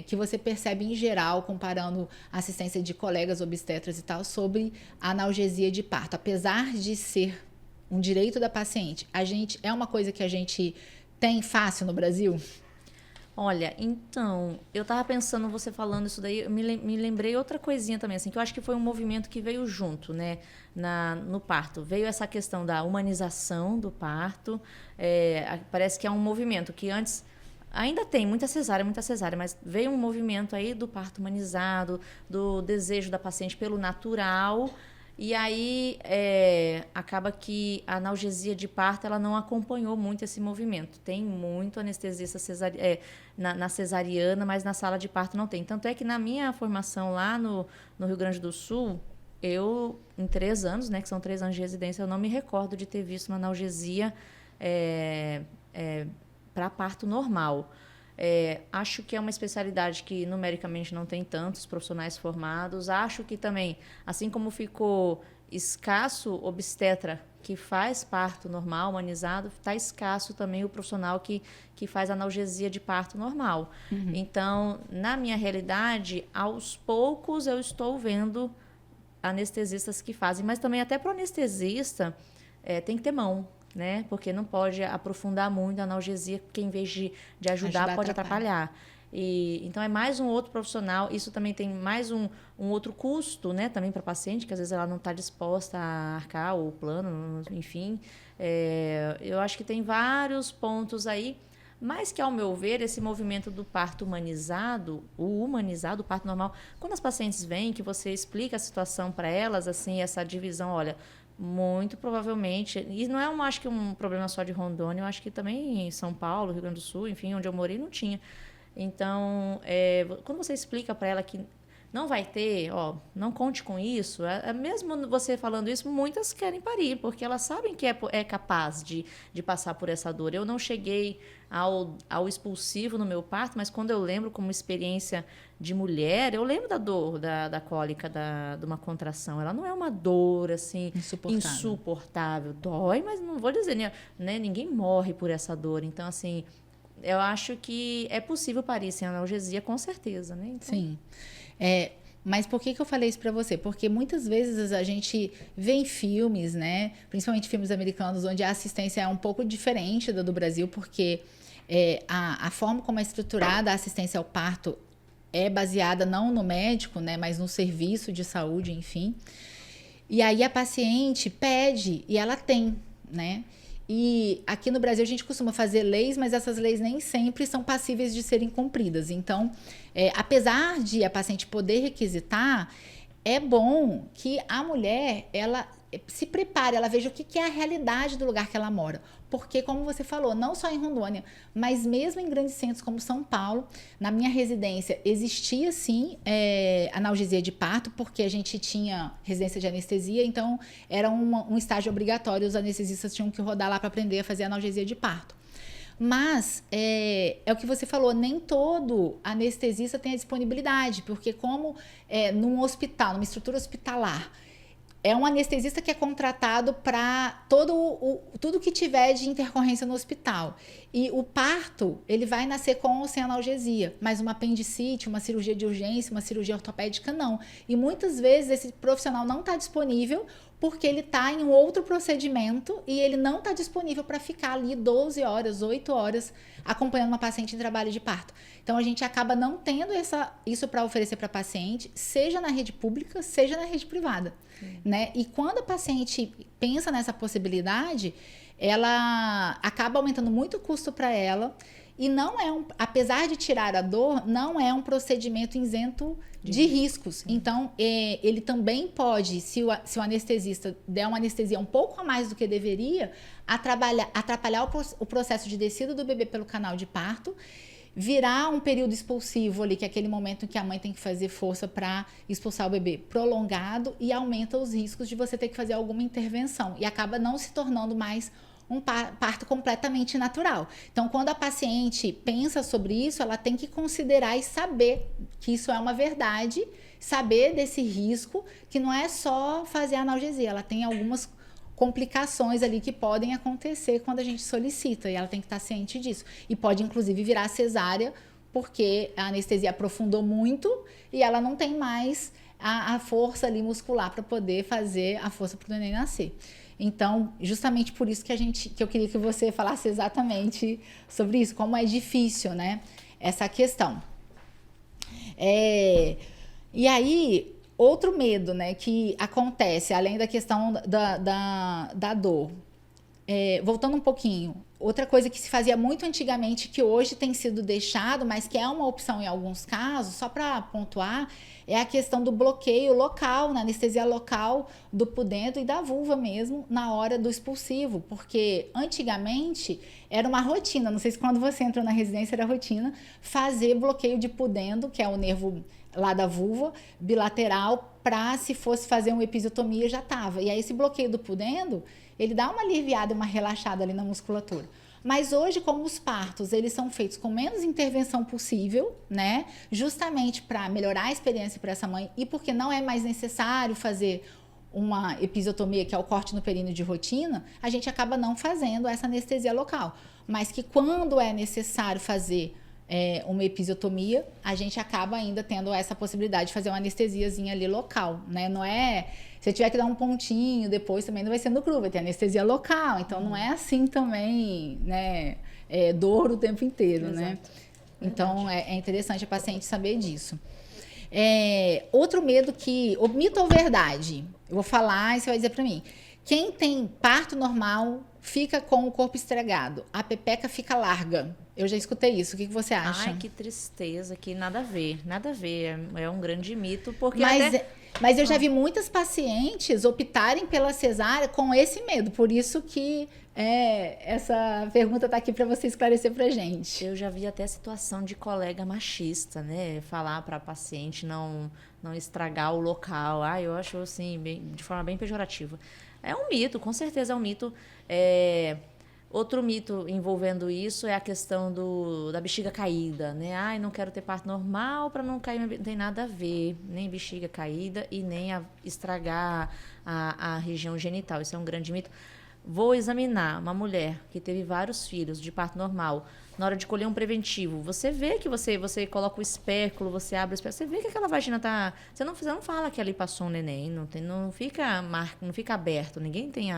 que você percebe em geral, comparando a assistência de colegas obstetras e tal, sobre a analgesia de parto? Apesar de ser um direito da paciente, é uma coisa que a gente tem fácil no Brasil? Olha, então, eu tava pensando, você falando isso daí, eu me lembrei outra coisinha também, assim, que eu acho que foi um movimento que veio junto, né, no parto. Veio essa questão da humanização do parto, parece que é um movimento que antes, ainda tem muita cesárea, mas veio um movimento aí do parto humanizado, do desejo da paciente pelo natural. E aí acaba que a analgesia de parto ela não acompanhou muito esse movimento. Tem muito anestesista na cesariana, mas na sala de parto não tem. Tanto é que na minha formação lá no Rio Grande do Sul, eu, em 3 anos, né, que são 3 anos de residência, eu não me recordo de ter visto uma analgesia para parto normal. Acho que é uma especialidade que numericamente não tem tantos profissionais formados. Acho que também, assim como ficou escasso obstetra que faz parto normal, humanizado, está escasso também o profissional que faz analgesia de parto normal. Uhum. Então, na minha realidade, aos poucos eu estou vendo anestesistas que fazem, mas também até para o anestesista tem que ter mão. Né? Porque não pode aprofundar muito a analgesia, porque em vez de ajudar pode atrapalhar. Então, é mais um outro profissional. Isso também tem mais um outro custo, né? Também para a paciente, que às vezes ela não está disposta a arcar o plano, enfim. Eu acho que tem vários pontos aí, mas que, ao meu ver, esse movimento do parto humanizado, o parto normal, quando as pacientes vêm, que você explica a situação para elas, assim, essa divisão, olha... Muito provavelmente, e não é acho que um problema só de Rondônia, eu acho que também em São Paulo, Rio Grande do Sul, enfim, onde eu morei, não tinha. Então, quando você explica para ela que não vai ter, não conte com isso, mesmo você falando isso, muitas querem parir, porque elas sabem que é capaz de passar por essa dor. Eu não cheguei ao expulsivo no meu parto, mas quando eu lembro como experiência de mulher, eu lembro da dor, da cólica, de uma contração. Ela não é uma dor, assim, insuportável. Dói, mas não vou dizer, né? Ninguém morre por essa dor. Então, assim, eu acho que é possível parir sem analgesia, com certeza, né? Então... Sim. Mas por que eu falei isso para você? Porque muitas vezes a gente vê em filmes, né? Principalmente filmes americanos, onde a assistência é um pouco diferente da do Brasil, porque a forma como é estruturada a assistência ao parto é baseada não no médico, né? Mas no serviço de saúde, enfim. E aí a paciente pede e ela tem, né? E aqui no Brasil a gente costuma fazer leis, mas essas leis nem sempre são passíveis de serem cumpridas. Então, apesar de a paciente poder requisitar, é bom que a mulher, ela se prepare, ela veja o que é a realidade do lugar que ela mora. Porque, como você falou, não só em Rondônia, mas mesmo em grandes centros como São Paulo, na minha residência existia sim analgesia de parto, porque a gente tinha residência de anestesia, então era um estágio obrigatório, os anestesistas tinham que rodar lá para aprender a fazer analgesia de parto. Mas é o que você falou, nem todo anestesista tem a disponibilidade, porque como num hospital, numa estrutura hospitalar, é um anestesista que é contratado para tudo que tiver de intercorrência no hospital. E o parto, ele vai nascer com ou sem analgesia, mas uma apendicite, uma cirurgia de urgência, uma cirurgia ortopédica, não. E muitas vezes esse profissional não está disponível porque ele está em um outro procedimento e ele não está disponível para ficar ali 12 horas, 8 horas acompanhando uma paciente em trabalho de parto. Então, a gente acaba não tendo isso para oferecer para a paciente, seja na rede pública, seja na rede privada. Né? E quando a paciente pensa nessa possibilidade, ela acaba aumentando muito o custo para ela e não apesar de tirar a dor, não é um procedimento isento de riscos. Então, ele também pode, se o anestesista der uma anestesia um pouco a mais do que deveria, atrapalhar o processo de descida do bebê pelo canal de parto, virar um período expulsivo ali, que é aquele momento em que a mãe tem que fazer força para expulsar o bebê, prolongado, e aumenta os riscos de você ter que fazer alguma intervenção. E acaba não se tornando mais um parto completamente natural. Então, quando a paciente pensa sobre isso, ela tem que considerar e saber que isso é uma verdade, saber desse risco, que não é só fazer analgesia, ela tem algumas complicações ali que podem acontecer quando a gente solicita, e ela tem que estar ciente disso. E pode, inclusive, virar cesárea, porque a anestesia aprofundou muito e ela não tem mais a força ali muscular para poder fazer a força para o neném nascer. Então, justamente por isso que eu queria que você falasse exatamente sobre isso, como é difícil, né? essa questão. E aí, outro medo, né, que acontece, além da questão da dor. Voltando um pouquinho, outra coisa que se fazia muito antigamente, que hoje tem sido deixado, mas que é uma opção em alguns casos, só para pontuar, é a questão do bloqueio local, na anestesia local do pudendo e da vulva mesmo, na hora do expulsivo, porque antigamente era uma rotina, não sei se quando você entrou na residência era rotina, fazer bloqueio de pudendo, que é o nervo lá da vulva, bilateral, para se fosse fazer uma episiotomia já tava. E aí esse bloqueio do pudendo, ele dá uma aliviada, uma relaxada ali na musculatura. Mas hoje, como os partos, eles são feitos com menos intervenção possível, né? Justamente para melhorar a experiência para essa mãe e porque não é mais necessário fazer uma episiotomia, que é o corte no períneo de rotina, a gente acaba não fazendo essa anestesia local. Mas que quando é necessário fazer uma episiotomia, a gente acaba ainda tendo essa possibilidade de fazer uma anestesiazinha ali local, né? Não é... Se tiver que dar um pontinho depois, também não vai ser no cru, vai ter anestesia local. Então, não é assim também, né? Dor o tempo inteiro, exato, né? Então, é interessante a paciente saber disso. Outro medo que... O mito ou verdade? Eu vou falar e você vai dizer pra mim. Quem tem parto normal fica com o corpo estragado. A pepeca fica larga. Eu já escutei isso. O que você acha? Ai, que tristeza, que nada a ver. Nada a ver. É um grande mito, porque Mas eu já vi muitas pacientes optarem pela cesárea com esse medo. Por isso que essa pergunta está aqui para você esclarecer para gente. Eu já vi até situação de colega machista, né? Falar para a paciente não estragar o local. Eu acho assim, de forma bem pejorativa. É um mito, com certeza é um mito. Outro mito envolvendo isso é a questão da bexiga caída, né? Não quero ter parto normal para não cair, não tem nada a ver, nem bexiga caída e nem estragar a região genital. Isso é um grande mito. Vou examinar uma mulher que teve vários filhos de parto normal, na hora de colher um preventivo, você vê que você coloca o espéculo, você abre o espéculo, você vê que aquela vagina tá... Você não fala que ali passou um neném, não fica aberto, ninguém tem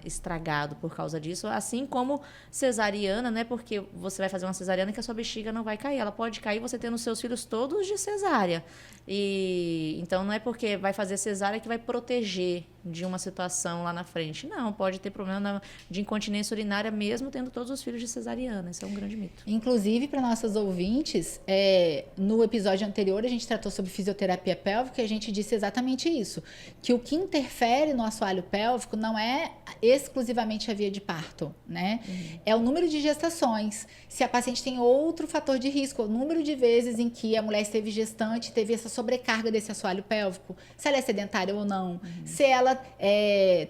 estragado por causa disso, assim como cesariana, né? Porque você vai fazer uma cesariana que a sua bexiga não vai cair, ela pode cair você tendo seus filhos todos de cesárea. E então não é porque vai fazer cesárea que vai proteger de uma situação lá na frente. Não, pode ter problema de incontinência urinária mesmo tendo todos os filhos de cesariana. Isso é um grande mito. Inclusive, para nossos ouvintes, no episódio anterior a gente tratou sobre fisioterapia pélvica e a gente disse exatamente isso, que o que interfere no assoalho pélvico não é exclusivamente a via de parto, né? É o número de gestações. Se a paciente tem outro fator de risco, o número de vezes em que a mulher esteve gestante, teve essa sobrecarga desse assoalho pélvico, se ela é sedentária ou não, se ela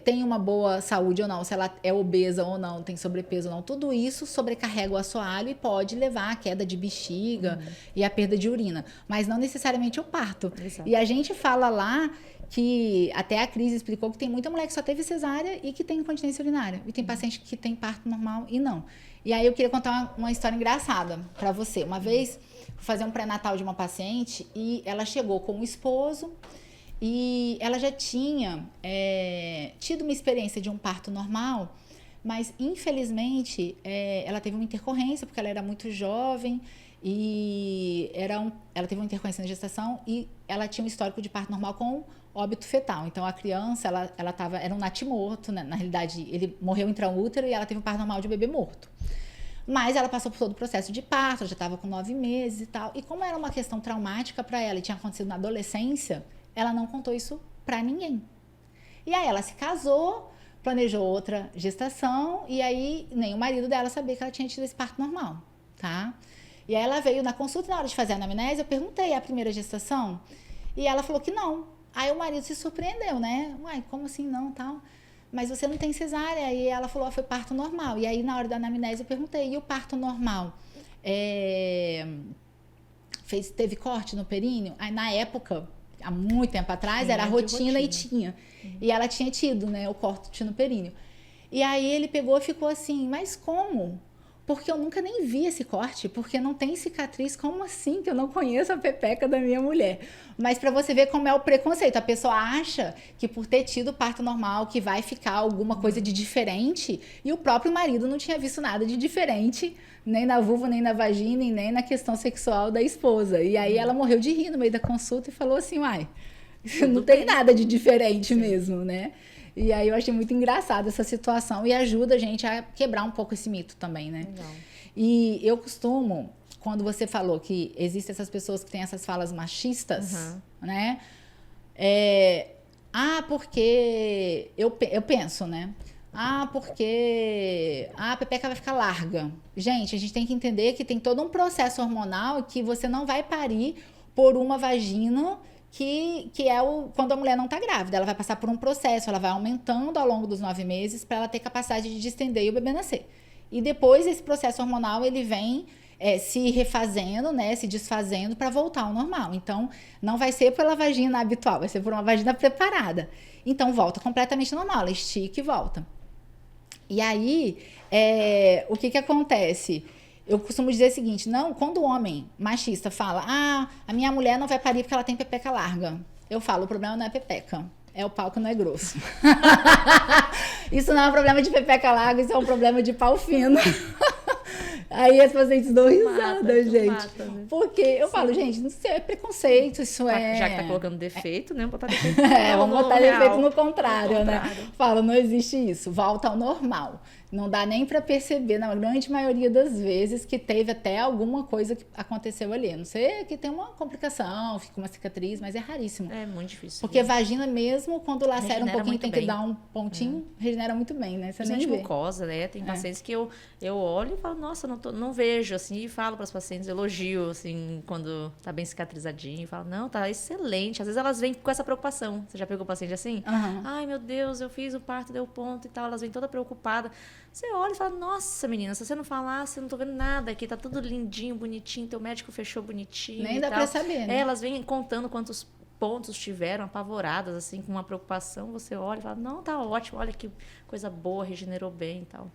tem uma boa saúde ou não, se ela é obesa ou não, tem sobrepeso ou não, tudo isso sobrecarrega o assoalho e pode levar à queda de bexiga e à perda de urina, mas não necessariamente o parto. Exato. E a gente fala lá que até a Cris explicou que tem muita mulher que só teve cesárea e que tem incontinência urinária. E tem paciente que tem parto normal e não. E aí eu queria contar uma história engraçada para você. Uma vez, fui fazer um pré-natal de uma paciente e ela chegou com o esposo e ela já tinha tido uma experiência de um parto normal, mas infelizmente ela teve uma intercorrência porque ela era muito jovem e ela teve uma intercorrência na gestação e ela tinha um histórico de parto normal com óbito fetal. Então, a criança, era um natimorto, né? Na realidade, ele morreu intraútero e ela teve um parto normal de bebê morto. Mas ela passou por todo o processo de parto, já estava com 9 meses e tal. E como era uma questão traumática para ela e tinha acontecido na adolescência, ela não contou isso para ninguém. E aí ela se casou, planejou outra gestação e aí nem o marido dela sabia que ela tinha tido esse parto normal, tá? E aí ela veio na consulta, na hora de fazer a anamnese, eu perguntei a primeira gestação e ela falou que não. Aí o marido se surpreendeu, né? Uai, como assim não, tal? Mas você não tem cesárea. Aí ela falou, foi parto normal. E aí na hora da anamnese eu perguntei, e o parto normal? Teve corte no períneo? Aí na época, há muito tempo atrás, era a rotina e tinha. E ela tinha tido, né, o corte no períneo. E aí ele pegou e ficou assim, mas como? porque eu nunca nem vi esse corte, porque não tem cicatriz. Como assim que eu não conheço a pepeca da minha mulher? Mas para você ver como é o preconceito. A pessoa acha que por ter tido parto normal que vai ficar alguma coisa de diferente, e o próprio marido não tinha visto nada de diferente, nem na vulva, nem na vagina, e nem na questão sexual da esposa. E aí ela morreu de rir no meio da consulta e falou assim, uai, não tem nada de diferente mesmo, né? E aí eu achei muito engraçada essa situação e ajuda a gente a quebrar um pouco esse mito também, né? Legal. E eu costumo, quando você falou que existem essas pessoas que têm essas falas machistas, né? Porque eu penso, né? Porque a pepeca vai ficar larga. Gente, a gente tem que entender que tem todo um processo hormonal que você não vai parir por uma vagina que é quando a mulher não está grávida. Ela vai passar por um processo, ela vai aumentando ao longo dos 9 meses para ela ter capacidade de distender e o bebê nascer. E depois esse processo hormonal, ele vem se refazendo, né, se desfazendo para voltar ao normal. Então, não vai ser pela vagina habitual, vai ser por uma vagina preparada. Então, volta completamente normal, ela estica e volta. E aí, o que acontece? Eu costumo dizer o seguinte, não, quando o homem machista fala, a minha mulher não vai parir porque ela tem pepeca larga. Eu falo, o problema não é pepeca, é o pau que não é grosso. Isso não é um problema de pepeca larga, isso é um problema de pau fino. Aí as pacientes dão risada, gente. Mata, né? Porque eu falo, gente, isso é preconceito, isso Já que tá colocando defeito, né? Vamos botar defeito vamos botar real. defeito no contrário, né? Falo, não existe isso. Volta ao normal. Não dá nem para perceber, na grande maioria das vezes, que teve até alguma coisa que aconteceu ali. A não sei que tem uma complicação, fica uma cicatriz, mas é raríssimo. É muito difícil. Porque vagina mesmo, quando lacera um pouquinho, tem que bem. dar um pontinho, regenera muito bem, né? Você nem vê. Mucosa, né? Tem pacientes que eu olho e falo, nossa, não vejo, assim, e falo para as pacientes, elogio, assim, quando tá bem cicatrizadinho, e falo, não, tá excelente. Às vezes elas vêm com essa preocupação. Você já pegou o paciente assim? Ai, meu Deus, eu fiz o parto, deu ponto e tal. Elas vêm toda preocupada. Você olha e fala, nossa, menina, se você não falasse, eu não tô vendo nada aqui, tá tudo lindinho, bonitinho, teu médico fechou bonitinho. Nem dá pra saber, né? Elas vêm contando quantos pontos tiveram, apavoradas, assim, com uma preocupação. Você olha e fala, não, tá ótimo, olha que coisa boa, regenerou bem e tal.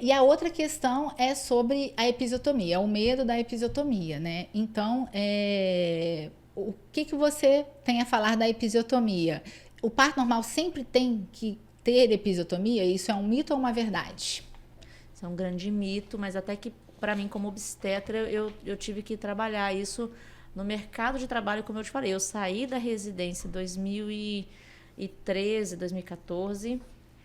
E a outra questão é sobre a episiotomia, o medo da episiotomia, né? Então, o que você tem a falar da episiotomia? O parto normal sempre tem que ter episiotomia? Isso é um mito ou uma verdade? Isso é um grande mito, mas até que, para mim, como obstetra, eu tive que trabalhar isso no mercado de trabalho, como eu te falei. Eu saí da residência em 2013, 2014,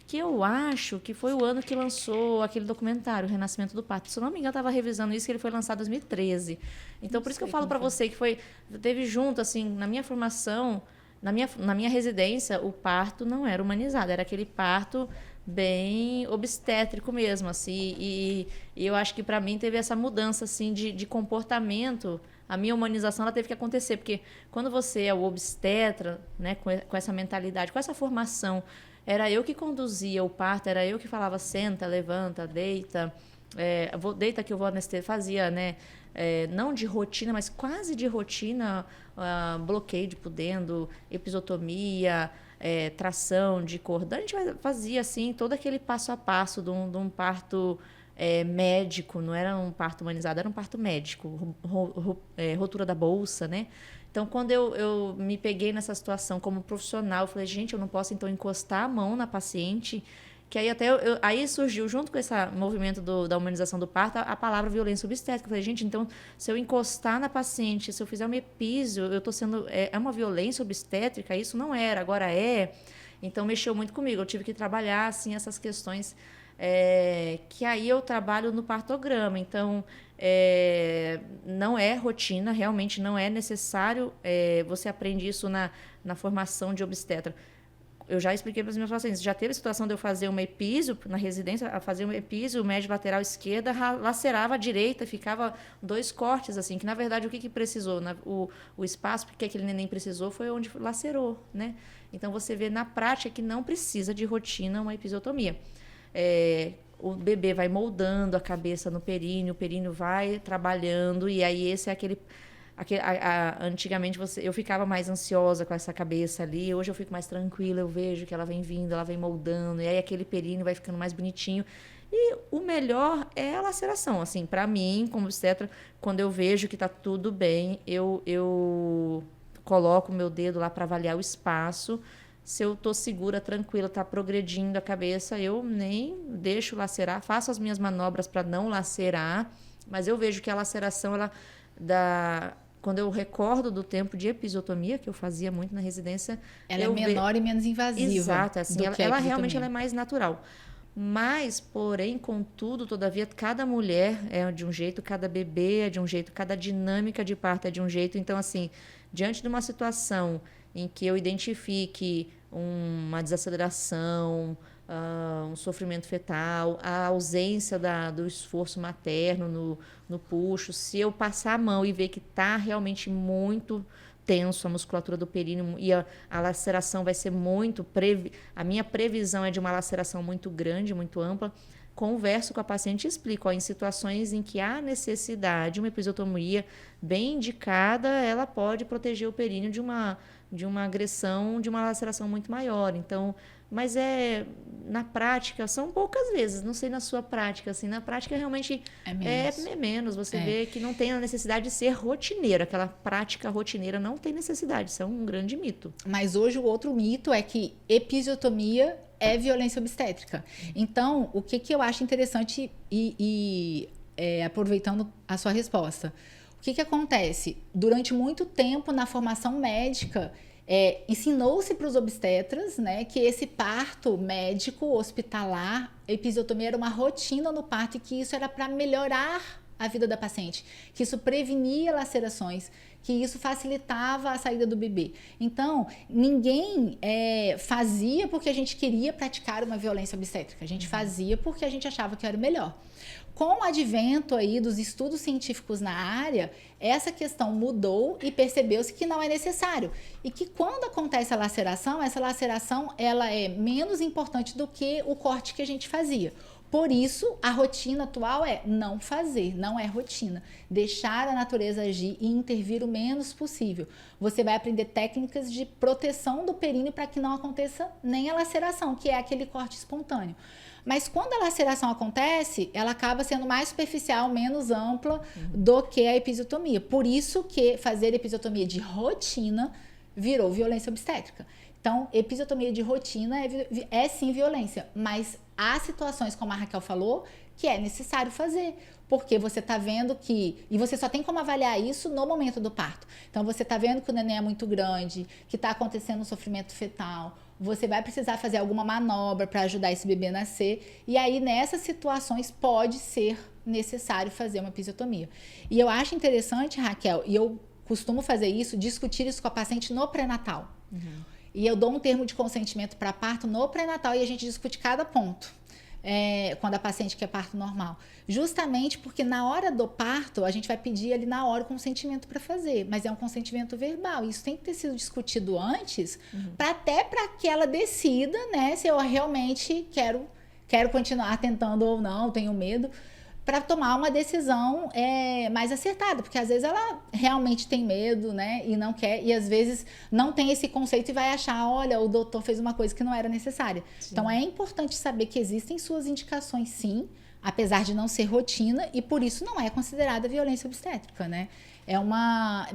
que eu acho que foi o ano que lançou aquele documentário, O Renascimento do Parto. Se eu não me engano, eu estava revisando isso, que ele foi lançado em 2013. Então, por isso que eu falo para você que teve junto, assim, na minha formação, na minha residência, o parto não era humanizado, era aquele parto bem obstétrico mesmo, assim, e eu acho que para mim teve essa mudança, assim, de comportamento. A minha humanização, ela teve que acontecer, porque quando você é o obstetra, né, com essa mentalidade, com essa formação, era eu que conduzia o parto, era eu que falava, senta, levanta, deita, deita que eu vou anestesiar, fazia, né, não de rotina, mas quase de rotina, bloqueio de pudendo, episiotomia, tração de cordão. A gente fazia assim todo aquele passo a passo de um parto médico, não era um parto humanizado, era um parto médico, rotura da bolsa, né? Então, quando eu me peguei nessa situação como profissional, eu falei, gente, eu não posso então encostar a mão na paciente. Que aí até aí surgiu, junto com esse movimento da humanização do parto, a palavra violência obstétrica. Eu falei, gente, então, se eu encostar na paciente, se eu fizer um epísio, eu estou sendo... É uma violência obstétrica? Isso não era, agora é. Então, mexeu muito comigo. Eu tive que trabalhar, assim, essas questões, que aí eu trabalho no partograma. Então, não é rotina, realmente não é necessário. Você aprende isso na formação de obstetra. Eu já expliquei para os meus pacientes, já teve a situação de eu fazer uma epísio na residência, fazer um epísio, o médio lateral esquerda lacerava a direita, ficava 2 cortes, assim, que na verdade o que precisou? O espaço que aquele neném precisou foi onde lacerou, né? Então você vê na prática que não precisa de rotina uma episiotomia. O bebê vai moldando a cabeça no períneo, o períneo vai trabalhando, e aí esse é aquele... Antigamente eu ficava mais ansiosa com essa cabeça ali, hoje eu fico mais tranquila, eu vejo que ela vem vindo, ela vem moldando, e aí aquele períneo vai ficando mais bonitinho, E o melhor é a laceração. Assim, para mim, como obstetra, quando eu vejo que está tudo bem, eu coloco o meu dedo lá para avaliar o espaço. Se eu estou segura, tranquila, está progredindo a cabeça, eu nem deixo lacerar, faço as minhas manobras para não lacerar, mas eu vejo que a laceração, quando eu recordo do tempo de episiotomia, que eu fazia muito na residência... Ela é menor e menos invasiva. Exato, assim, ela realmente é mais natural. Mas, porém, contudo, todavia, cada mulher é de um jeito, cada bebê é de um jeito, cada dinâmica de parto é de um jeito. Então, assim, diante de uma situação em que eu identifique uma desaceleração, um sofrimento fetal, a ausência do esforço materno no puxo, se eu passar a mão e ver que está realmente muito tenso a musculatura do períneo e a laceração vai ser muito... A minha previsão é de uma laceração muito grande, muito ampla, converso com a paciente e explico, em situações em que há necessidade, uma episiotomia bem indicada, ela pode proteger o períneo de uma agressão, de uma laceração muito maior. Então, mas na prática, são poucas vezes, não sei na sua prática, assim, na prática realmente é menos. Você vê que não tem a necessidade de ser rotineira, aquela prática rotineira não tem necessidade, isso é um grande mito. Mas hoje o outro mito é que episiotomia é violência obstétrica. Então, o que eu acho interessante aproveitando a sua resposta, o que acontece? Durante muito tempo na formação médica, ensinou-se para os obstetras, né, que esse parto médico hospitalar, episiotomia era uma rotina no parto e que isso era para melhorar a vida da paciente, que isso prevenia lacerações, que isso facilitava a saída do bebê. Então, ninguém fazia porque a gente queria praticar uma violência obstétrica, a gente fazia porque a gente achava que era o melhor. Com o advento aí dos estudos científicos na área, essa questão mudou e percebeu-se que não é necessário. E que quando acontece a laceração, essa laceração ela é menos importante do que o corte que a gente fazia. Por isso, a rotina atual é não fazer, não é rotina. Deixar a natureza agir e intervir o menos possível. Você vai aprender técnicas de proteção do períneo para que não aconteça nem a laceração, que é aquele corte espontâneo. Mas quando a laceração acontece, ela acaba sendo mais superficial, menos ampla do que a episiotomia. Por isso que fazer episiotomia de rotina virou violência obstétrica. Então, episiotomia de rotina é sim violência, mas há situações, como a Raquel falou, que é necessário fazer, porque você está vendo que... E você só tem como avaliar isso no momento do parto. Então, você está vendo que o neném é muito grande, que está acontecendo um sofrimento fetal, você vai precisar fazer alguma manobra para ajudar esse bebê a nascer, e aí nessas situações pode ser necessário fazer uma episiotomia. E eu acho interessante, Raquel, e eu costumo fazer isso, discutir isso com a paciente no pré-natal. E eu dou um termo de consentimento para parto no pré-natal e a gente discute cada ponto. Quando a paciente quer parto normal. Justamente porque na hora do parto, a gente vai pedir ali na hora o consentimento para fazer, mas é um consentimento verbal. Isso tem que ter sido discutido antes, até para que ela decida, né, se eu realmente quero continuar tentando ou não, tenho medo, para tomar uma decisão mais acertada, porque às vezes ela realmente tem medo, né, e não quer, e às vezes não tem esse conceito e vai achar, olha, o doutor fez uma coisa que não era necessária. Sim. Então, é importante saber que existem suas indicações, sim, apesar de não ser rotina, e por isso não é considerada violência obstétrica, né?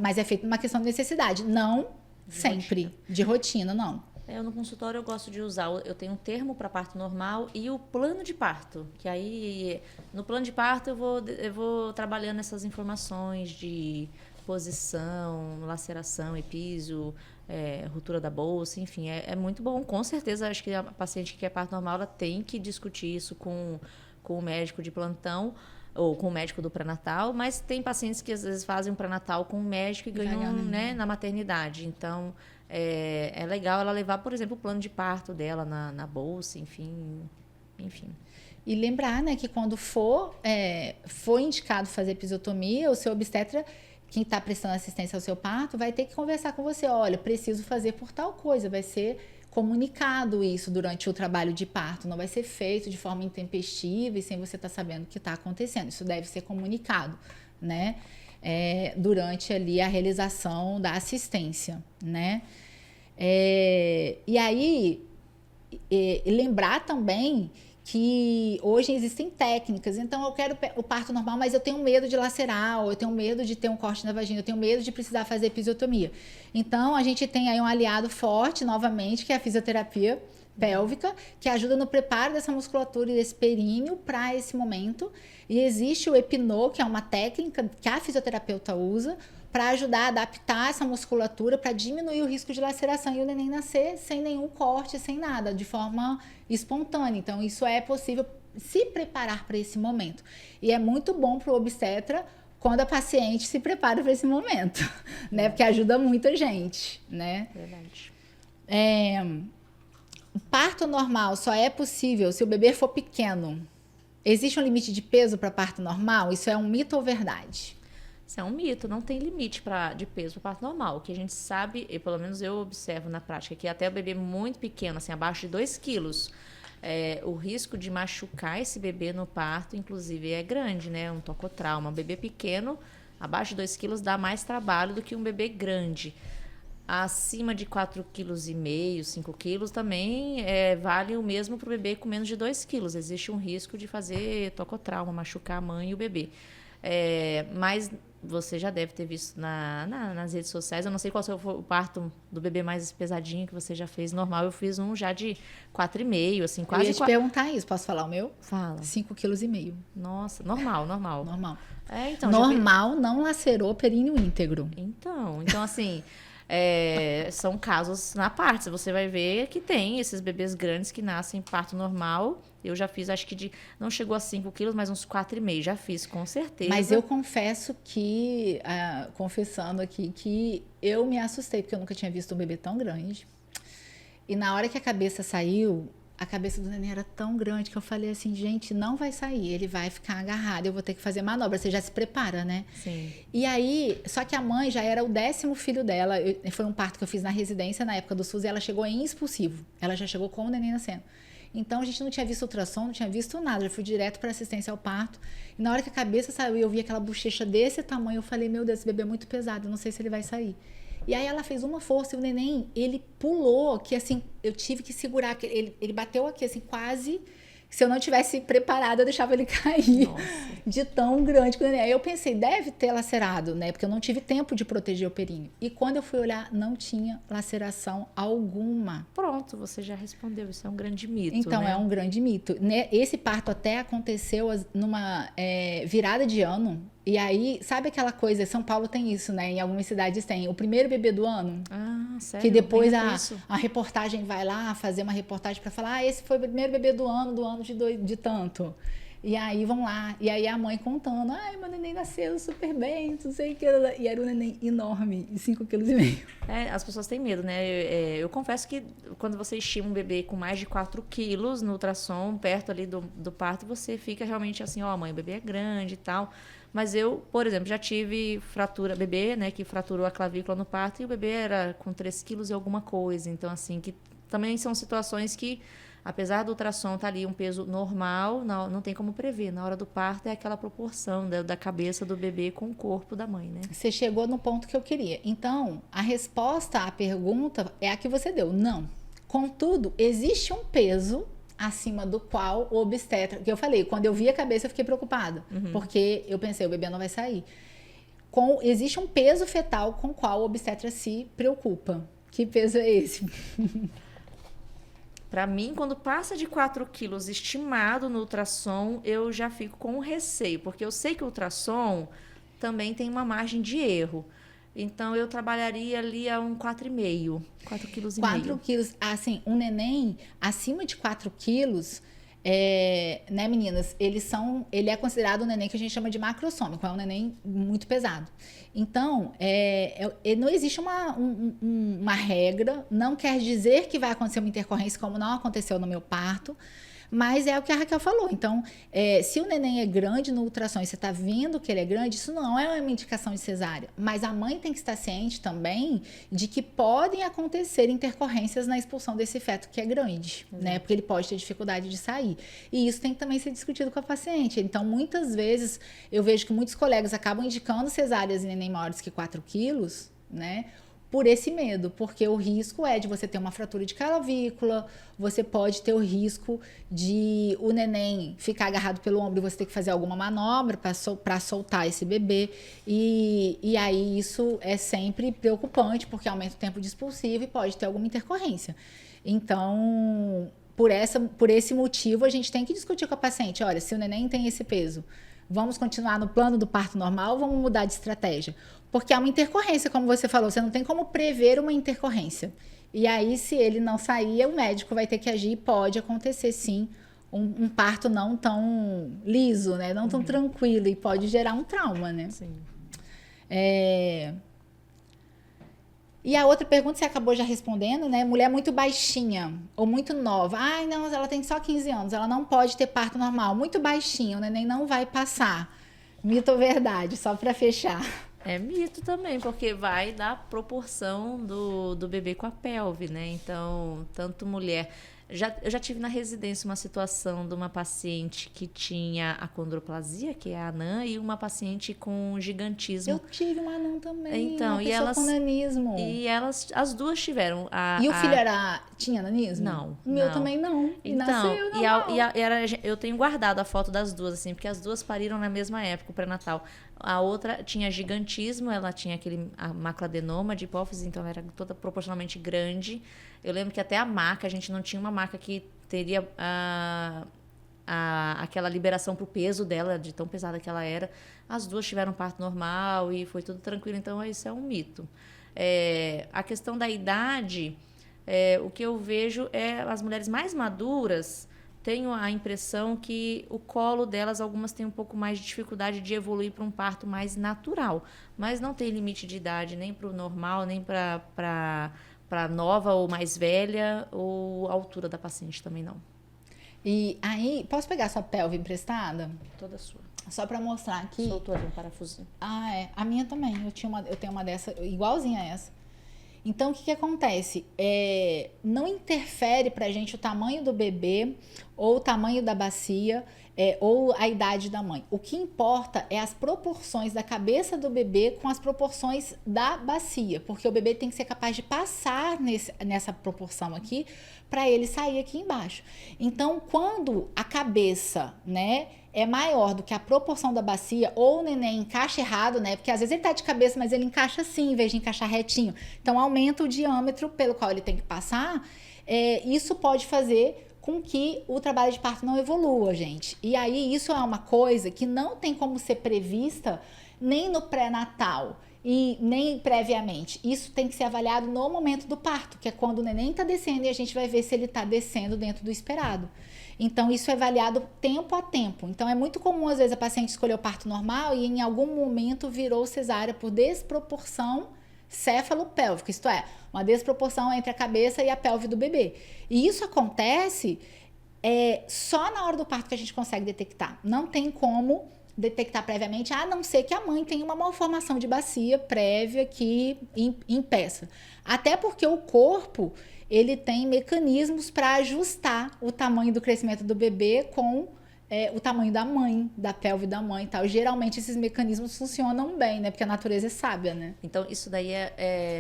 Mas é feita uma questão de necessidade, não de sempre, rotina. De rotina, não. No consultório eu gosto de usar, eu tenho um termo para parto normal e o plano de parto, que aí no plano de parto eu vou trabalhando essas informações de posição, laceração, epísio, ruptura da bolsa, enfim, é muito bom. Com certeza, acho que a paciente que quer parto normal, ela tem que discutir isso com o médico de plantão, ou com o médico do pré-natal, mas tem pacientes que às vezes fazem um pré-natal com o médico e ganham, né, na maternidade. Então, é legal ela levar, por exemplo, o plano de parto dela na bolsa, enfim. E lembrar, né, que quando for indicado fazer episiotomia, o seu obstetra, quem está prestando assistência ao seu parto, vai ter que conversar com você. Olha, preciso fazer por tal coisa. Vai ser comunicado isso durante o trabalho de parto. Não vai ser feito de forma intempestiva e sem você estar sabendo o que está acontecendo. Isso deve ser comunicado, né? Durante ali a realização da assistência, né? E aí, lembrar também que hoje existem técnicas. Então, eu quero o parto normal, mas eu tenho medo de lacerar, ou eu tenho medo de ter um corte na vagina, eu tenho medo de precisar fazer episiotomia. Então, a gente tem aí um aliado forte, novamente, que é a fisioterapia pélvica, que ajuda no preparo dessa musculatura e desse períneo para esse momento. E existe o Epinô, que é uma técnica que a fisioterapeuta usa para ajudar a adaptar essa musculatura, para diminuir o risco de laceração e o neném nascer sem nenhum corte, sem nada, de forma espontânea. Então, isso é possível se preparar para esse momento. E é muito bom para o obstetra quando a paciente se prepara para esse momento, né? Porque ajuda muito a gente, né? Verdade. O parto normal só é possível se o bebê for pequeno. Existe um limite de peso para parto normal? Isso é um mito ou verdade? Isso é um mito, não tem limite de peso para parto normal. O que a gente sabe, e pelo menos eu observo na prática, que até o bebê muito pequeno, assim, abaixo de 2 quilos, o risco de machucar esse bebê no parto, inclusive, é grande, né? Um tocotrauma. Um bebê pequeno, abaixo de 2 quilos, dá mais trabalho do que um bebê grande. Acima de 4,5 kg, 5 quilos também vale o mesmo para o bebê com menos de 2 quilos. Existe um risco de fazer tocotrauma, machucar a mãe e o bebê. Mas você já deve ter visto nas redes sociais. Eu não sei qual foi o parto do bebê mais pesadinho que você já fez normal. Eu fiz um já de 4,5, assim, quase. Eu ia te perguntar isso. Posso falar o meu? Fala. 5,5 kg. Nossa, normal. Normal. Então, normal, não lacerou períneo íntegro. Então assim... são casos na parte. Você vai ver que tem esses bebês grandes que nascem em parto normal. Eu já fiz, acho que não chegou a 5 quilos, mas uns 4,5 já fiz, com certeza. Mas eu confesso que, confessando aqui, que eu me assustei, porque eu nunca tinha visto um bebê tão grande. E na hora que a cabeça saiu, a cabeça do neném era tão grande que eu falei assim, gente, não vai sair, ele vai ficar agarrado, eu vou ter que fazer manobra. Você já se prepara, né? Sim. E aí, só que a mãe já era o 10º filho dela. Foi um parto que eu fiz na residência na época do SUS e ela chegou em expulsivo. Ela já chegou com o neném nascendo. Então, a gente não tinha visto ultrassom, não tinha visto nada. Já fui direto para assistência ao parto. E na hora que a cabeça saiu e eu vi aquela bochecha desse tamanho, eu falei, meu Deus, esse bebê é muito pesado, eu não sei se ele vai sair. E aí ela fez uma força e o neném, ele pulou, que assim, eu tive que segurar, ele bateu aqui, assim, quase... Se eu não tivesse preparado, eu deixava ele cair. Nossa. De tão grande que o neném. Aí eu pensei, deve ter lacerado, né? Porque eu não tive tempo de proteger o períneo. E quando eu fui olhar, não tinha laceração alguma. Pronto, você já respondeu. Isso é um grande mito, então, né? É um grande mito. Esse parto até aconteceu numa virada de ano. E aí, sabe aquela coisa? São Paulo tem isso, né? Em algumas cidades tem. O primeiro bebê do ano. Ah, sério? Que depois a reportagem vai lá fazer uma reportagem para falar, esse foi o primeiro bebê do ano de tanto. E aí vão lá, e aí a mãe contando, ai, meu neném nasceu super bem, não sei o que. E era um neném enorme, de 5,5 kg. As pessoas têm medo, né? Eu confesso que quando você estima um bebê com mais de 4 quilos no ultrassom, perto ali do parto, você fica realmente assim, mãe, o bebê é grande e tal. Mas eu, por exemplo, já tive bebê, né, que fraturou a clavícula no parto e o bebê era com 3 quilos e alguma coisa. Então, assim, que também são situações que, apesar do ultrassom estar ali um peso normal, não tem como prever. Na hora do parto é aquela proporção da cabeça do bebê com o corpo da mãe, né? Você chegou no ponto que eu queria. Então, a resposta à pergunta é a que você deu. Não. Contudo, existe um peso acima do qual o obstetra... Que eu falei, quando eu vi a cabeça eu fiquei preocupada. Uhum. Porque eu pensei, o bebê não vai sair. Existe um peso fetal com o qual o obstetra se preocupa. Que peso é esse? Para mim, quando passa de 4 quilos estimado no ultrassom, eu já fico com um receio. Porque eu sei que o ultrassom também tem uma margem de erro. Então, eu trabalharia ali a um 4,5, 4,5 quilos. 4 quilos, assim, um neném acima de 4 quilos, né, meninas, ele é considerado um neném que a gente chama de macrossômico, é um neném muito pesado. Então, não existe uma regra, não quer dizer que vai acontecer uma intercorrência como não aconteceu no meu parto, mas é o que a Raquel falou. Então, se o neném é grande no ultrassom e você está vendo que ele é grande, isso não é uma indicação de cesárea. Mas a mãe tem que estar ciente também de que podem acontecer intercorrências na expulsão desse feto que é grande, né? Porque ele pode ter dificuldade de sair. E isso tem que também ser discutido com a paciente. Então, muitas vezes, eu vejo que muitos colegas acabam indicando cesáreas em neném maiores que 4 quilos, né? por esse medo, porque o risco é de você ter uma fratura de clavícula, você pode ter o risco de o neném ficar agarrado pelo ombro e você ter que fazer alguma manobra para soltar esse bebê, e aí isso é sempre preocupante, porque aumenta o tempo de expulsivo e pode ter alguma intercorrência. Então, por esse motivo, a gente tem que discutir com a paciente, olha, se o neném tem esse peso, vamos continuar no plano do parto normal ou vamos mudar de estratégia? Porque há uma intercorrência, como você falou, você não tem como prever uma intercorrência. E aí, se ele não sair, o médico vai ter que agir e pode acontecer, sim, um parto não tão liso, né? Não tão tranquilo e pode gerar um trauma, né? Sim. E a outra pergunta você acabou já respondendo, né? Mulher muito baixinha ou muito nova. Ai, não, ela tem só 15 anos, ela não pode ter parto normal. Muito baixinha, o neném não vai passar. Mito ou verdade? Só para fechar. É mito também, porque vai da proporção do bebê com a pelve, né? Então, tanto mulher... Eu já tive na residência uma situação de uma paciente que tinha achondroplasia, que é a anã, e uma paciente com gigantismo. Eu tive uma anã também, então, uma pessoa com nanismo. E elas, as duas tiveram. E o filho tinha nanismo? Não. O meu também não. E nasceu eu tenho guardado a foto das duas, assim, porque as duas pariram na mesma época, o pré-natal. A outra tinha gigantismo, ela tinha a maculadenoma de hipófise, então ela era toda proporcionalmente grande. Eu lembro que até a maca, a gente não tinha uma maca que teria aquela liberação pro peso dela, de tão pesada que ela era. As duas tiveram parto normal e foi tudo tranquilo, então isso é um mito. A questão da idade, o que eu vejo é as mulheres mais maduras, tenho a impressão que o colo delas, algumas têm um pouco mais de dificuldade de evoluir para um parto mais natural, mas não tem limite de idade nem para o normal, nem para nova ou mais velha, ou a altura da paciente também não. E aí, posso pegar sua pelve emprestada? Toda sua. Só para mostrar aqui. Soltou ali um parafusinho. A minha também. Eu tenho uma dessa igualzinha a essa. Então, o que acontece? Não interfere pra gente o tamanho do bebê, ou o tamanho da bacia, ou a idade da mãe. O que importa é as proporções da cabeça do bebê com as proporções da bacia, porque o bebê tem que ser capaz de passar nessa proporção aqui, para ele sair aqui embaixo. Então, quando a cabeça, né, é maior do que a proporção da bacia, ou o neném encaixa errado, né? Porque às vezes ele tá de cabeça, mas ele encaixa assim, em vez de encaixar retinho. Então, aumenta o diâmetro pelo qual ele tem que passar. Isso pode fazer com que o trabalho de parto não evolua, gente. E aí, isso é uma coisa que não tem como ser prevista nem no pré-natal e nem previamente. Isso tem que ser avaliado no momento do parto, que é quando o neném tá descendo e a gente vai ver se ele tá descendo dentro do esperado. Então, isso é avaliado tempo a tempo. Então, é muito comum, às vezes, a paciente escolher o parto normal e em algum momento virou cesárea por desproporção céfalo-pélvica, isto é, uma desproporção entre a cabeça e a pelve do bebê. E isso acontece só na hora do parto que a gente consegue detectar. Não tem como detectar previamente, a não ser que a mãe tenha uma malformação de bacia prévia que impeça. Até porque o corpo, ele tem mecanismos para ajustar o tamanho do crescimento do bebê com o tamanho da mãe, da pelve da mãe e tal. Geralmente esses mecanismos funcionam bem, né? Porque a natureza é sábia, né? Então, isso daí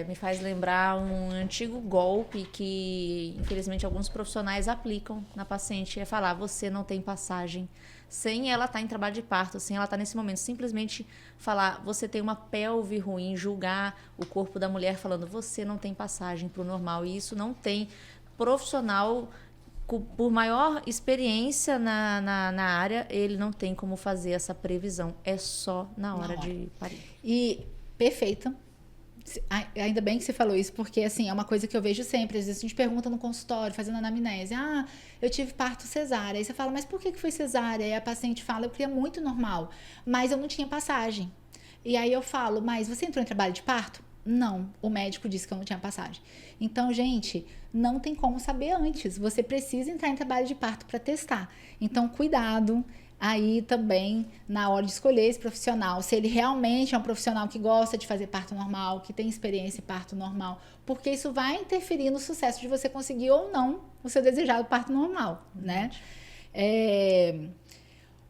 me faz lembrar um antigo golpe que, infelizmente, alguns profissionais aplicam na paciente. É falar, você não tem passagem. Sem ela estar em trabalho de parto, sem ela estar nesse momento. Simplesmente falar, você tem uma pelve ruim, julgar o corpo da mulher falando, você não tem passagem para o normal. E isso não tem profissional... Por maior experiência na área, ele não tem como fazer essa previsão. É só na hora de parir. E perfeito. Ainda bem que você falou isso, porque assim, é uma coisa que eu vejo sempre. Às vezes a gente pergunta no consultório, fazendo anamnese. Eu tive parto cesárea. Aí você fala, mas por que foi cesárea? Aí a paciente fala, eu queria muito normal, mas eu não tinha passagem. E aí eu falo, mas você entrou em trabalho de parto? Não, o médico disse que eu não tinha passagem. Então, gente, não tem como saber antes. Você precisa entrar em trabalho de parto para testar. Então, cuidado aí também na hora de escolher esse profissional. Se ele realmente é um profissional que gosta de fazer parto normal, que tem experiência em parto normal, porque isso vai interferir no sucesso de você conseguir ou não o seu desejado parto normal, né?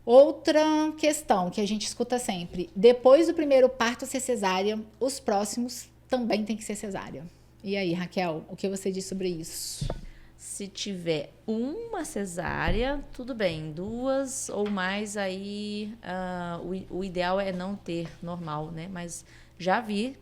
Outra questão que a gente escuta sempre, depois do primeiro parto ser cesárea, os próximos também tem que ser cesárea. E aí, Raquel, o que você diz sobre isso? Se tiver uma cesárea, tudo bem. 2 ou mais, aí o ideal é não ter normal, né? Mas já vi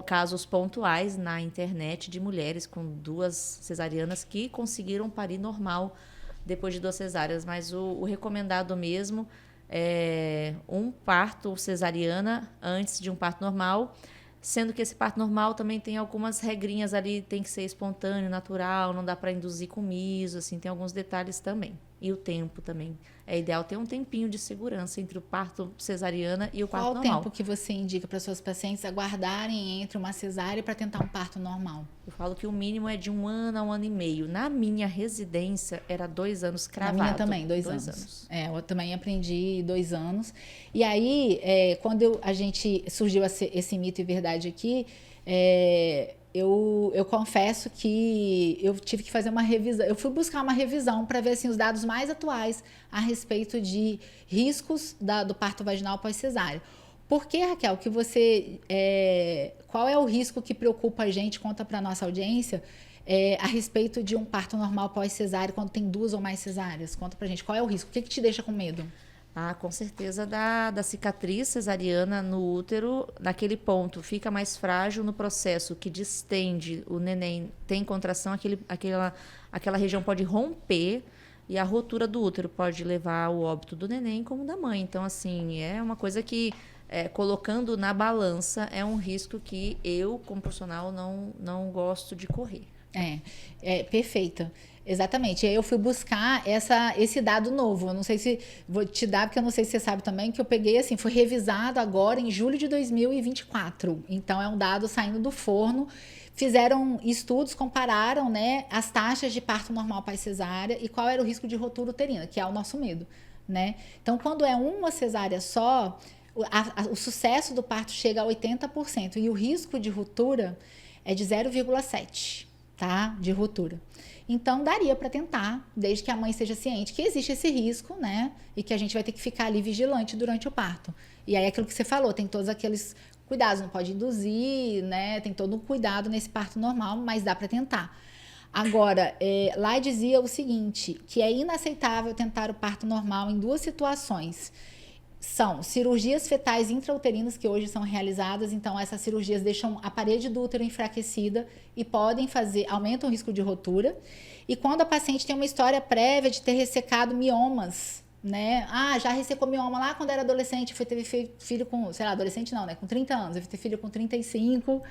casos pontuais na internet de mulheres com 2 cesarianas que conseguiram parir normal depois de 2 cesáreas. Mas o recomendado mesmo é um parto cesariana antes de um parto normal, sendo que esse parto normal também tem algumas regrinhas ali, tem que ser espontâneo, natural, não dá para induzir com miso, assim, tem alguns detalhes também. E o tempo também. É ideal ter um tempinho de segurança entre o parto cesariana e o parto normal. Qual o tempo que você indica para suas pacientes aguardarem entre uma cesárea para tentar um parto normal? Eu falo que o mínimo é de 1 ano a 1 ano e meio. Na minha residência, era 2 anos cravado. Na minha também, 2 anos. Eu também aprendi 2 anos. E aí, quando a gente surgiu esse mito e verdade aqui, eu confesso que eu tive que fazer uma revisão. Eu fui buscar uma revisão para ver assim, os dados mais atuais a respeito de riscos do parto vaginal pós-cesárea. Por que, Raquel, qual é o risco que preocupa a gente, conta para a nossa audiência, a respeito de um parto normal pós-cesárea, quando tem 2 ou mais cesáreas? Conta pra gente, qual é o risco? O que te deixa com medo? Com certeza da cicatriz cesariana no útero, naquele ponto, fica mais frágil no processo que distende, o neném tem contração, aquela região pode romper e a rotura do útero pode levar ao óbito do neném como da mãe. Então, assim, é uma coisa que, colocando na balança, é um risco que eu, como profissional, não gosto de correr. Perfeita. Exatamente. Eu fui buscar esse dado novo. Eu não sei se vou te dar, porque eu não sei se você sabe também, que eu peguei assim, foi revisado agora em julho de 2024. Então é um dado saindo do forno. Fizeram estudos, compararam, né, as taxas de parto normal pós-cesárea e qual era o risco de rotura uterina, que é o nosso medo, né? Então, quando é uma cesárea só, o sucesso do parto chega a 80% e o risco de ruptura é de 0,7, tá? De ruptura. Então, daria para tentar, desde que a mãe seja ciente que existe esse risco, né? E que a gente vai ter que ficar ali vigilante durante o parto. E aí, aquilo que você falou, tem todos aqueles cuidados, não pode induzir, né? Tem todo um cuidado nesse parto normal, mas dá para tentar. Agora, lá dizia o seguinte, que é inaceitável tentar o parto normal em 2 situações. São cirurgias fetais intrauterinas que hoje são realizadas, então essas cirurgias deixam a parede do útero enfraquecida e aumentam o risco de rotura. E quando a paciente tem uma história prévia de ter ressecado miomas, né? Já ressecou mioma lá quando era adolescente, teve filho com, sei lá, adolescente não, né? Com 30 anos, teve filho com 35.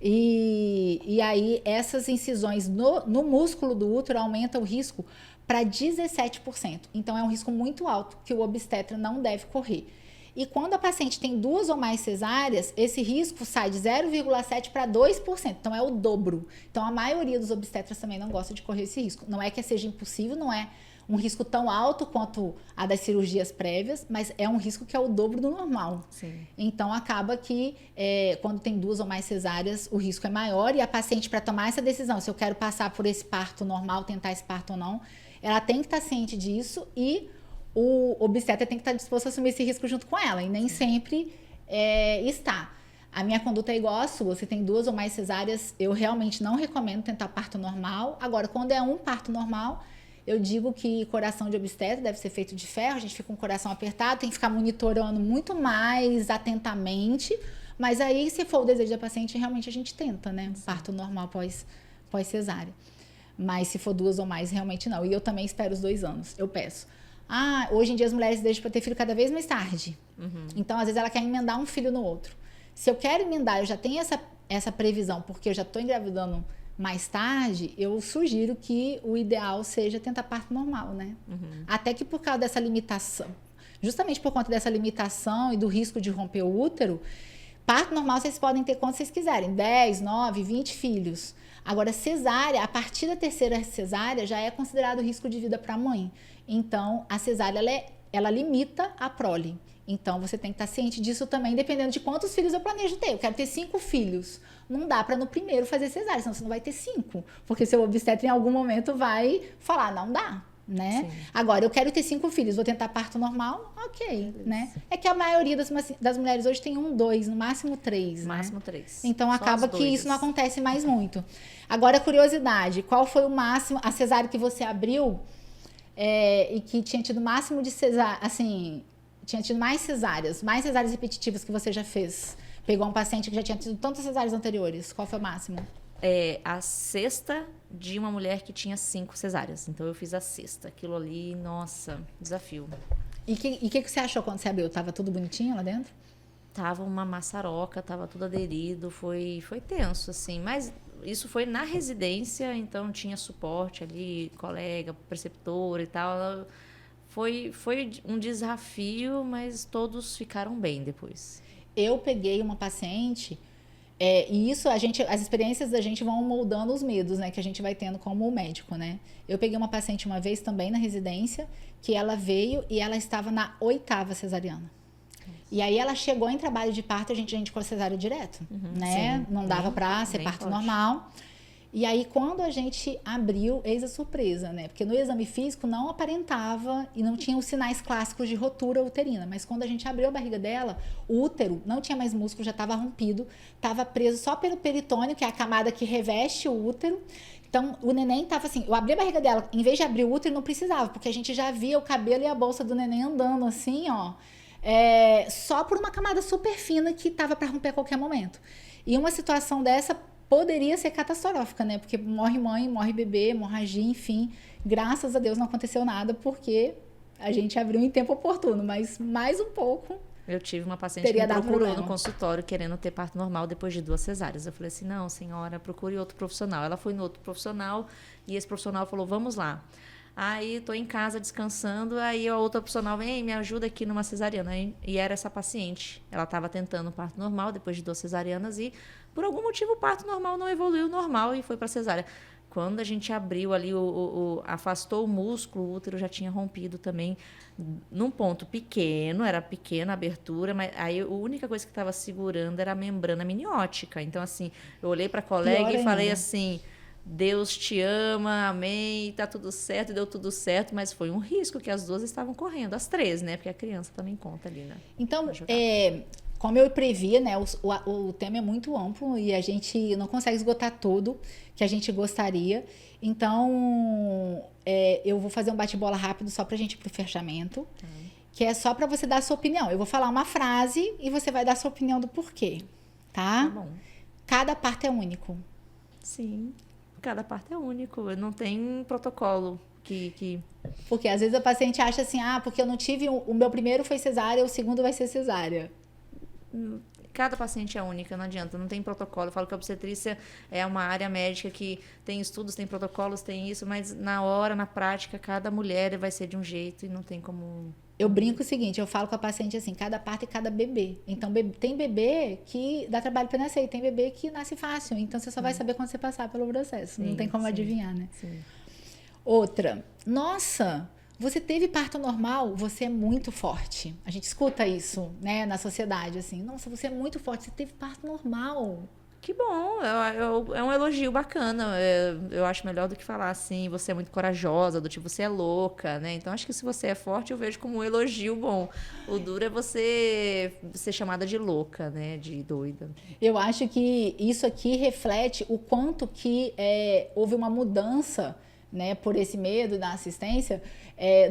E aí essas incisões no músculo do útero aumentam o risco para 17%. Então, é um risco muito alto que o obstetra não deve correr. E quando a paciente tem 2 ou mais cesáreas, esse risco sai de 0,7% para 2%. Então, é o dobro. Então, a maioria dos obstetras também não gosta de correr esse risco. Não é que seja impossível, não é um risco tão alto quanto a das cirurgias prévias, mas é um risco que é o dobro do normal. Sim. Então, acaba que quando tem 2 ou mais cesáreas, o risco é maior e a paciente, para tomar essa decisão, se eu quero passar por esse parto normal, tentar esse parto ou não, ela tem que estar ciente disso e o obstetra tem que estar disposto a assumir esse risco junto com ela. E nem sempre está. A minha conduta é igual à sua. Se tem 2 ou mais cesáreas, eu realmente não recomendo tentar parto normal. Agora, quando é um parto normal, eu digo que coração de obstetra deve ser feito de ferro. A gente fica com o coração apertado, tem que ficar monitorando muito mais atentamente. Mas aí, se for o desejo da paciente, realmente a gente tenta, né? Parto normal pós-cesárea. Mas se for 2 ou mais, realmente não. E eu também espero os 2 anos. Eu peço. Hoje em dia as mulheres deixam para ter filho cada vez mais tarde. Uhum. Então, às vezes, ela quer emendar um filho no outro. Se eu quero emendar, eu já tenho essa previsão, porque eu já estou engravidando mais tarde, eu sugiro que o ideal seja tentar parto normal, né? Uhum. Até que por causa dessa limitação, justamente por conta dessa limitação e do risco de romper o útero, parto normal vocês podem ter quanto vocês quiserem, 10, 9, 20 filhos. Agora, cesárea, a partir da 3ª cesárea, já é considerado risco de vida para a mãe. Então, a cesárea, ela limita a prole. Então, você tem que estar ciente disso também, dependendo de quantos filhos eu planejo ter. Eu quero ter 5 filhos. Não dá para no primeiro fazer cesárea, senão você não vai ter 5. Porque seu obstetra, em algum momento, vai falar, não dá. né? Sim. Agora, eu quero ter 5 filhos, vou tentar parto normal, ok, né? É que a maioria das mulheres hoje tem 1, 2, no máximo 3, né? Máximo 3. Então, Só acaba as que doidas. isso não acontece mais muito. Agora, curiosidade, qual foi o máximo, a cesárea que você abriu e que tinha tido máximo de cesárea, assim, tinha tido mais cesáreas repetitivas que você já fez? Pegou um paciente que já tinha tido tantas cesáreas anteriores, qual foi o máximo? A 6ª de uma mulher que tinha 5 cesáreas. Então, eu fiz a 6ª. Aquilo ali, nossa, desafio. E o que você achou quando você abriu? Tava tudo bonitinho lá dentro? Tava uma maçaroca, tava tudo aderido, foi tenso, assim. Mas isso foi na residência, então tinha suporte ali, colega, preceptora e tal. Foi um desafio, mas todos ficaram bem depois. Eu peguei uma paciente, e isso as experiências da gente vão moldando os medos, né, que a gente vai tendo como médico, né? Eu peguei uma paciente uma vez também na residência, que ela veio e ela estava na 8ª cesariana. E aí ela chegou em trabalho de parto, a gente indicou cesárea direto, né? Sim, não dava para ser parto forte. normal. E aí, quando a gente abriu, eis a surpresa, né? Porque no exame físico não aparentava e não tinha os sinais clássicos de rotura uterina. Mas quando a gente abriu a barriga dela, o útero não tinha mais músculo, já estava rompido, estava preso só pelo peritônio, que é a camada que reveste o útero. Então, o neném estava assim, eu abri a barriga dela, em vez de abrir o útero, não precisava, porque a gente já via o cabelo e a bolsa do neném andando assim, ó. Só por uma camada super fina que estava para romper a qualquer momento. E uma situação dessa poderia ser catastrófica, né? Porque morre mãe, morre bebê, hemorragia, enfim. Graças a Deus não aconteceu nada, porque a gente abriu em tempo oportuno, mas mais um pouco. Eu tive uma paciente que Teria me dado procurou problema. no consultório querendo ter parto normal depois de 2 cesáreas. Eu falei assim, não, senhora, procure outro profissional. Ela foi no outro profissional e esse profissional falou, vamos lá. Aí, tô em casa descansando, aí a outra profissional vem, me ajuda aqui numa cesariana. E era essa paciente. Ela estava tentando parto normal depois de 2 cesarianas e, por algum motivo, o parto normal não evoluiu normal e foi para cesárea. Quando a gente abriu ali, afastou o músculo, o útero já tinha rompido também, num ponto pequeno, era pequena a abertura, mas aí a única coisa que estava segurando era a membrana amniótica. Então, assim, eu olhei para a colega Pior e falei ainda. assim... Deus te ama, amém, tá tudo certo, deu tudo certo, mas foi um risco que as 2 estavam correndo, as 3, né? Porque a criança também conta ali, né? Então, como eu previa, né, o tema é muito amplo e a gente não consegue esgotar tudo que a gente gostaria. Então, eu vou fazer um bate-bola rápido só pra gente ir pro fechamento, que é só pra você dar a sua opinião. Eu vou falar uma frase e você vai dar a sua opinião do porquê, tá? Tá bom. Cada parto é único. Sim, cada parto é único, não tem protocolo que... Porque às vezes a paciente acha assim, porque eu não tive, o meu primeiro foi cesárea, o segundo vai ser cesárea. Cada paciente é única, não adianta, não tem protocolo. Eu falo que a obstetrícia é uma área médica que tem estudos, tem protocolos, tem isso, mas na hora, na prática, cada mulher vai ser de um jeito e não tem como... Eu brinco o seguinte, eu falo com a paciente assim, cada parto e cada bebê. Então, tem bebê que dá trabalho para nascer e tem bebê que nasce fácil. Então, você só vai saber quando você passar pelo processo. Não tem como adivinhar, né? Sim. Outra, nossa, você teve parto normal, você é muito forte. A gente escuta isso, né, na sociedade, assim. Nossa, você é muito forte, você teve parto normal. Que bom, é um elogio bacana. Eu acho melhor do que falar assim, você é muito corajosa, do tipo, você é louca, né? Então, acho que se você é forte, eu vejo como um elogio bom. O duro é você ser chamada de louca, né? De doida. Eu acho que isso aqui reflete o quanto que houve uma mudança, né, por esse medo da assistência,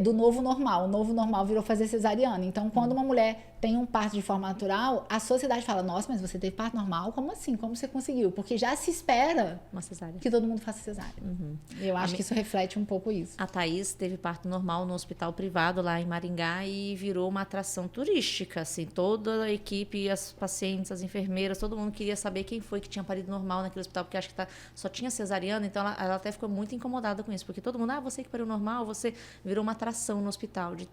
do novo normal. O novo normal virou fazer cesariana. Então, quando uma mulher tem um parto de forma natural, a sociedade fala, nossa, mas você teve parto normal? Como assim? Como você conseguiu? Porque já se espera uma cesárea. Que todo mundo faça cesárea. Eu acho que isso reflete um pouco isso. A Thaís teve parto normal no hospital privado lá em Maringá e virou uma atração turística, assim, toda a equipe, as pacientes, as enfermeiras, todo mundo queria saber quem foi que tinha parido normal naquele hospital, porque acho que só tinha cesariana, então ela até ficou muito incomodada com isso, porque todo mundo, você que pariu normal, você virou uma atração no hospital, de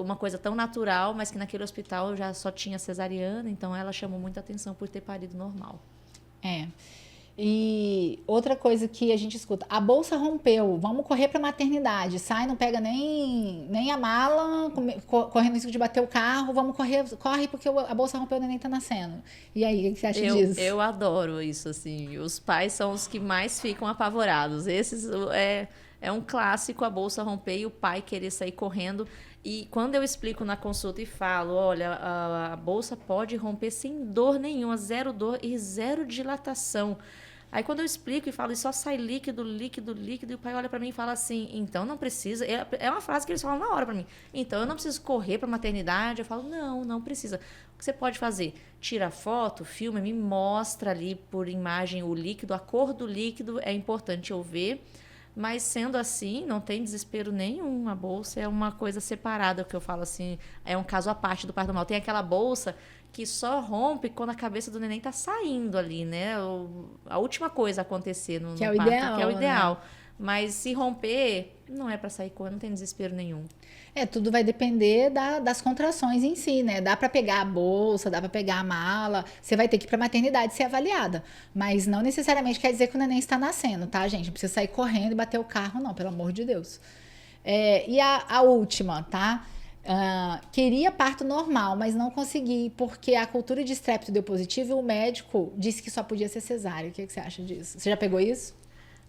uma coisa tão natural, mas que naquele hospital já só tinha cesariana, então ela chamou muita atenção por ter parido normal. E outra coisa que a gente escuta, a bolsa rompeu, vamos correr para maternidade, sai, não pega nem a mala, correndo risco de bater o carro, corre porque a bolsa rompeu, o neném tá nascendo. E aí, o que você acha disso? Eu adoro isso, assim, os pais são os que mais ficam apavorados, esses É um clássico a bolsa romper e o pai querer sair correndo. E quando eu explico na consulta e falo, olha, a bolsa pode romper sem dor nenhuma, zero dor e zero dilatação. Aí quando eu explico e falo, e só sai líquido, líquido, líquido, e o pai olha pra mim e fala assim, então não precisa. É uma frase que eles falam na hora pra mim. Então eu não preciso correr pra maternidade. Eu falo, não precisa. O que você pode fazer? Tira foto, filma, me mostra ali por imagem o líquido, a cor do líquido é importante eu ver. Mas sendo assim, não tem desespero nenhum. A bolsa é uma coisa separada, que eu falo assim, é um caso à parte do parto normal. Tem aquela bolsa que só rompe quando a cabeça do neném tá saindo ali, né? A última coisa a acontecer no Que é o parto, ideal, que é o ideal. né? Mas se romper, não é para sair correndo, não tem desespero nenhum. Tudo vai depender das contrações em si, né? Dá pra pegar a bolsa, dá pra pegar a mala. Você vai ter que ir pra maternidade ser avaliada. Mas não necessariamente quer dizer que o neném está nascendo, tá, gente? Não precisa sair correndo e bater o carro, não, pelo amor de Deus. E a última, tá? Queria parto normal, mas não consegui, porque a cultura de estrépito deu positivo e o médico disse que só podia ser cesárea. O que você acha disso? Você já pegou isso?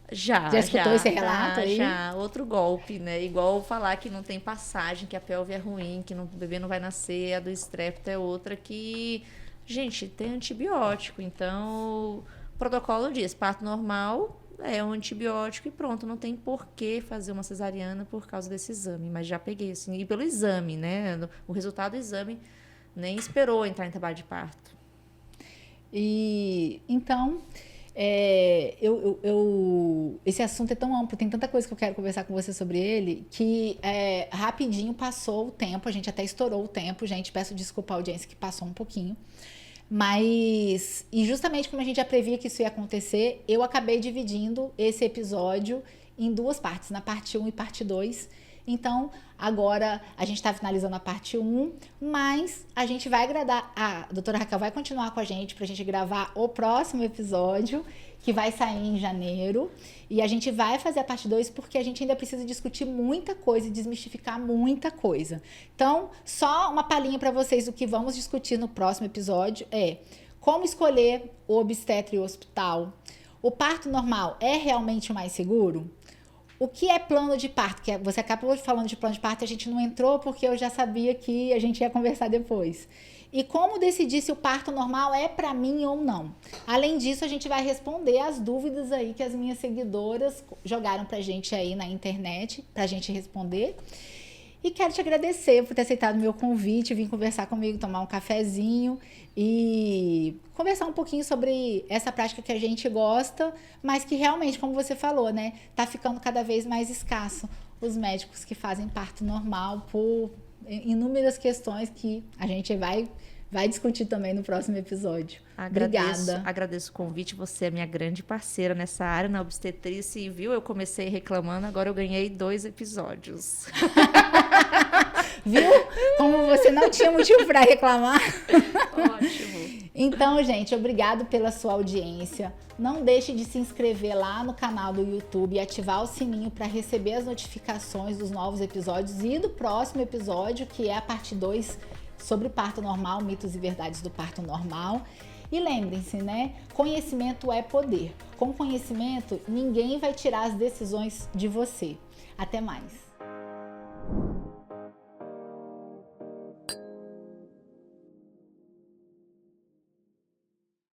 Já escutou esse relato aí? Já, outro golpe, né? Igual falar que não tem passagem, que a pelve é ruim, que o bebê não vai nascer, a do estrépito é outra que... Gente, tem antibiótico, então o protocolo diz, parto normal é um antibiótico e pronto, não tem por que fazer uma cesariana por causa desse exame, mas já peguei, assim, e pelo exame, né? O resultado do exame nem esperou entrar em trabalho de parto. E então... esse assunto é tão amplo, tem tanta coisa que eu quero conversar com você sobre ele, que rapidinho passou o tempo, a gente até estourou o tempo, gente, peço desculpa à audiência que passou um pouquinho, mas, e justamente como a gente já previa que isso ia acontecer, eu acabei dividindo esse episódio em duas partes, na parte 1 e parte 2. Então, agora a gente está finalizando a parte 1, mas a gente vai agradar. A doutora Raquel vai continuar com a gente para a gente gravar o próximo episódio, que vai sair em janeiro. E a gente vai fazer a parte 2 porque a gente ainda precisa discutir muita coisa e desmistificar muita coisa. Então, só uma palhinha para vocês do que vamos discutir no próximo episódio é como escolher o obstetra e o hospital. O parto normal é realmente o mais seguro? O que é plano de parto? Que você acabou falando de plano de parto e a gente não entrou porque eu já sabia que a gente ia conversar depois. E como decidir se o parto normal é para mim ou não? Além disso, a gente vai responder as dúvidas aí que as minhas seguidoras jogaram pra gente aí na internet, pra gente responder. E quero te agradecer por ter aceitado o meu convite, vir conversar comigo, tomar um cafezinho e conversar um pouquinho sobre essa prática que a gente gosta, mas que realmente, como você falou, né, tá ficando cada vez mais escasso os médicos que fazem parto normal por inúmeras questões que a gente vai discutir também no próximo episódio. Obrigada. Agradeço o convite, você é minha grande parceira nessa área, na obstetrícia, viu? Eu comecei reclamando, agora eu ganhei 2 episódios. Viu? Como você não tinha motivo para reclamar. Ótimo. Então, gente, obrigado pela sua audiência. Não deixe de se inscrever lá no canal do YouTube e ativar o sininho para receber as notificações dos novos episódios e do próximo episódio, que é a parte 2 sobre parto normal, mitos e verdades do parto normal. E lembrem-se, né? Conhecimento é poder. Com conhecimento, ninguém vai tirar as decisões de você. Até mais.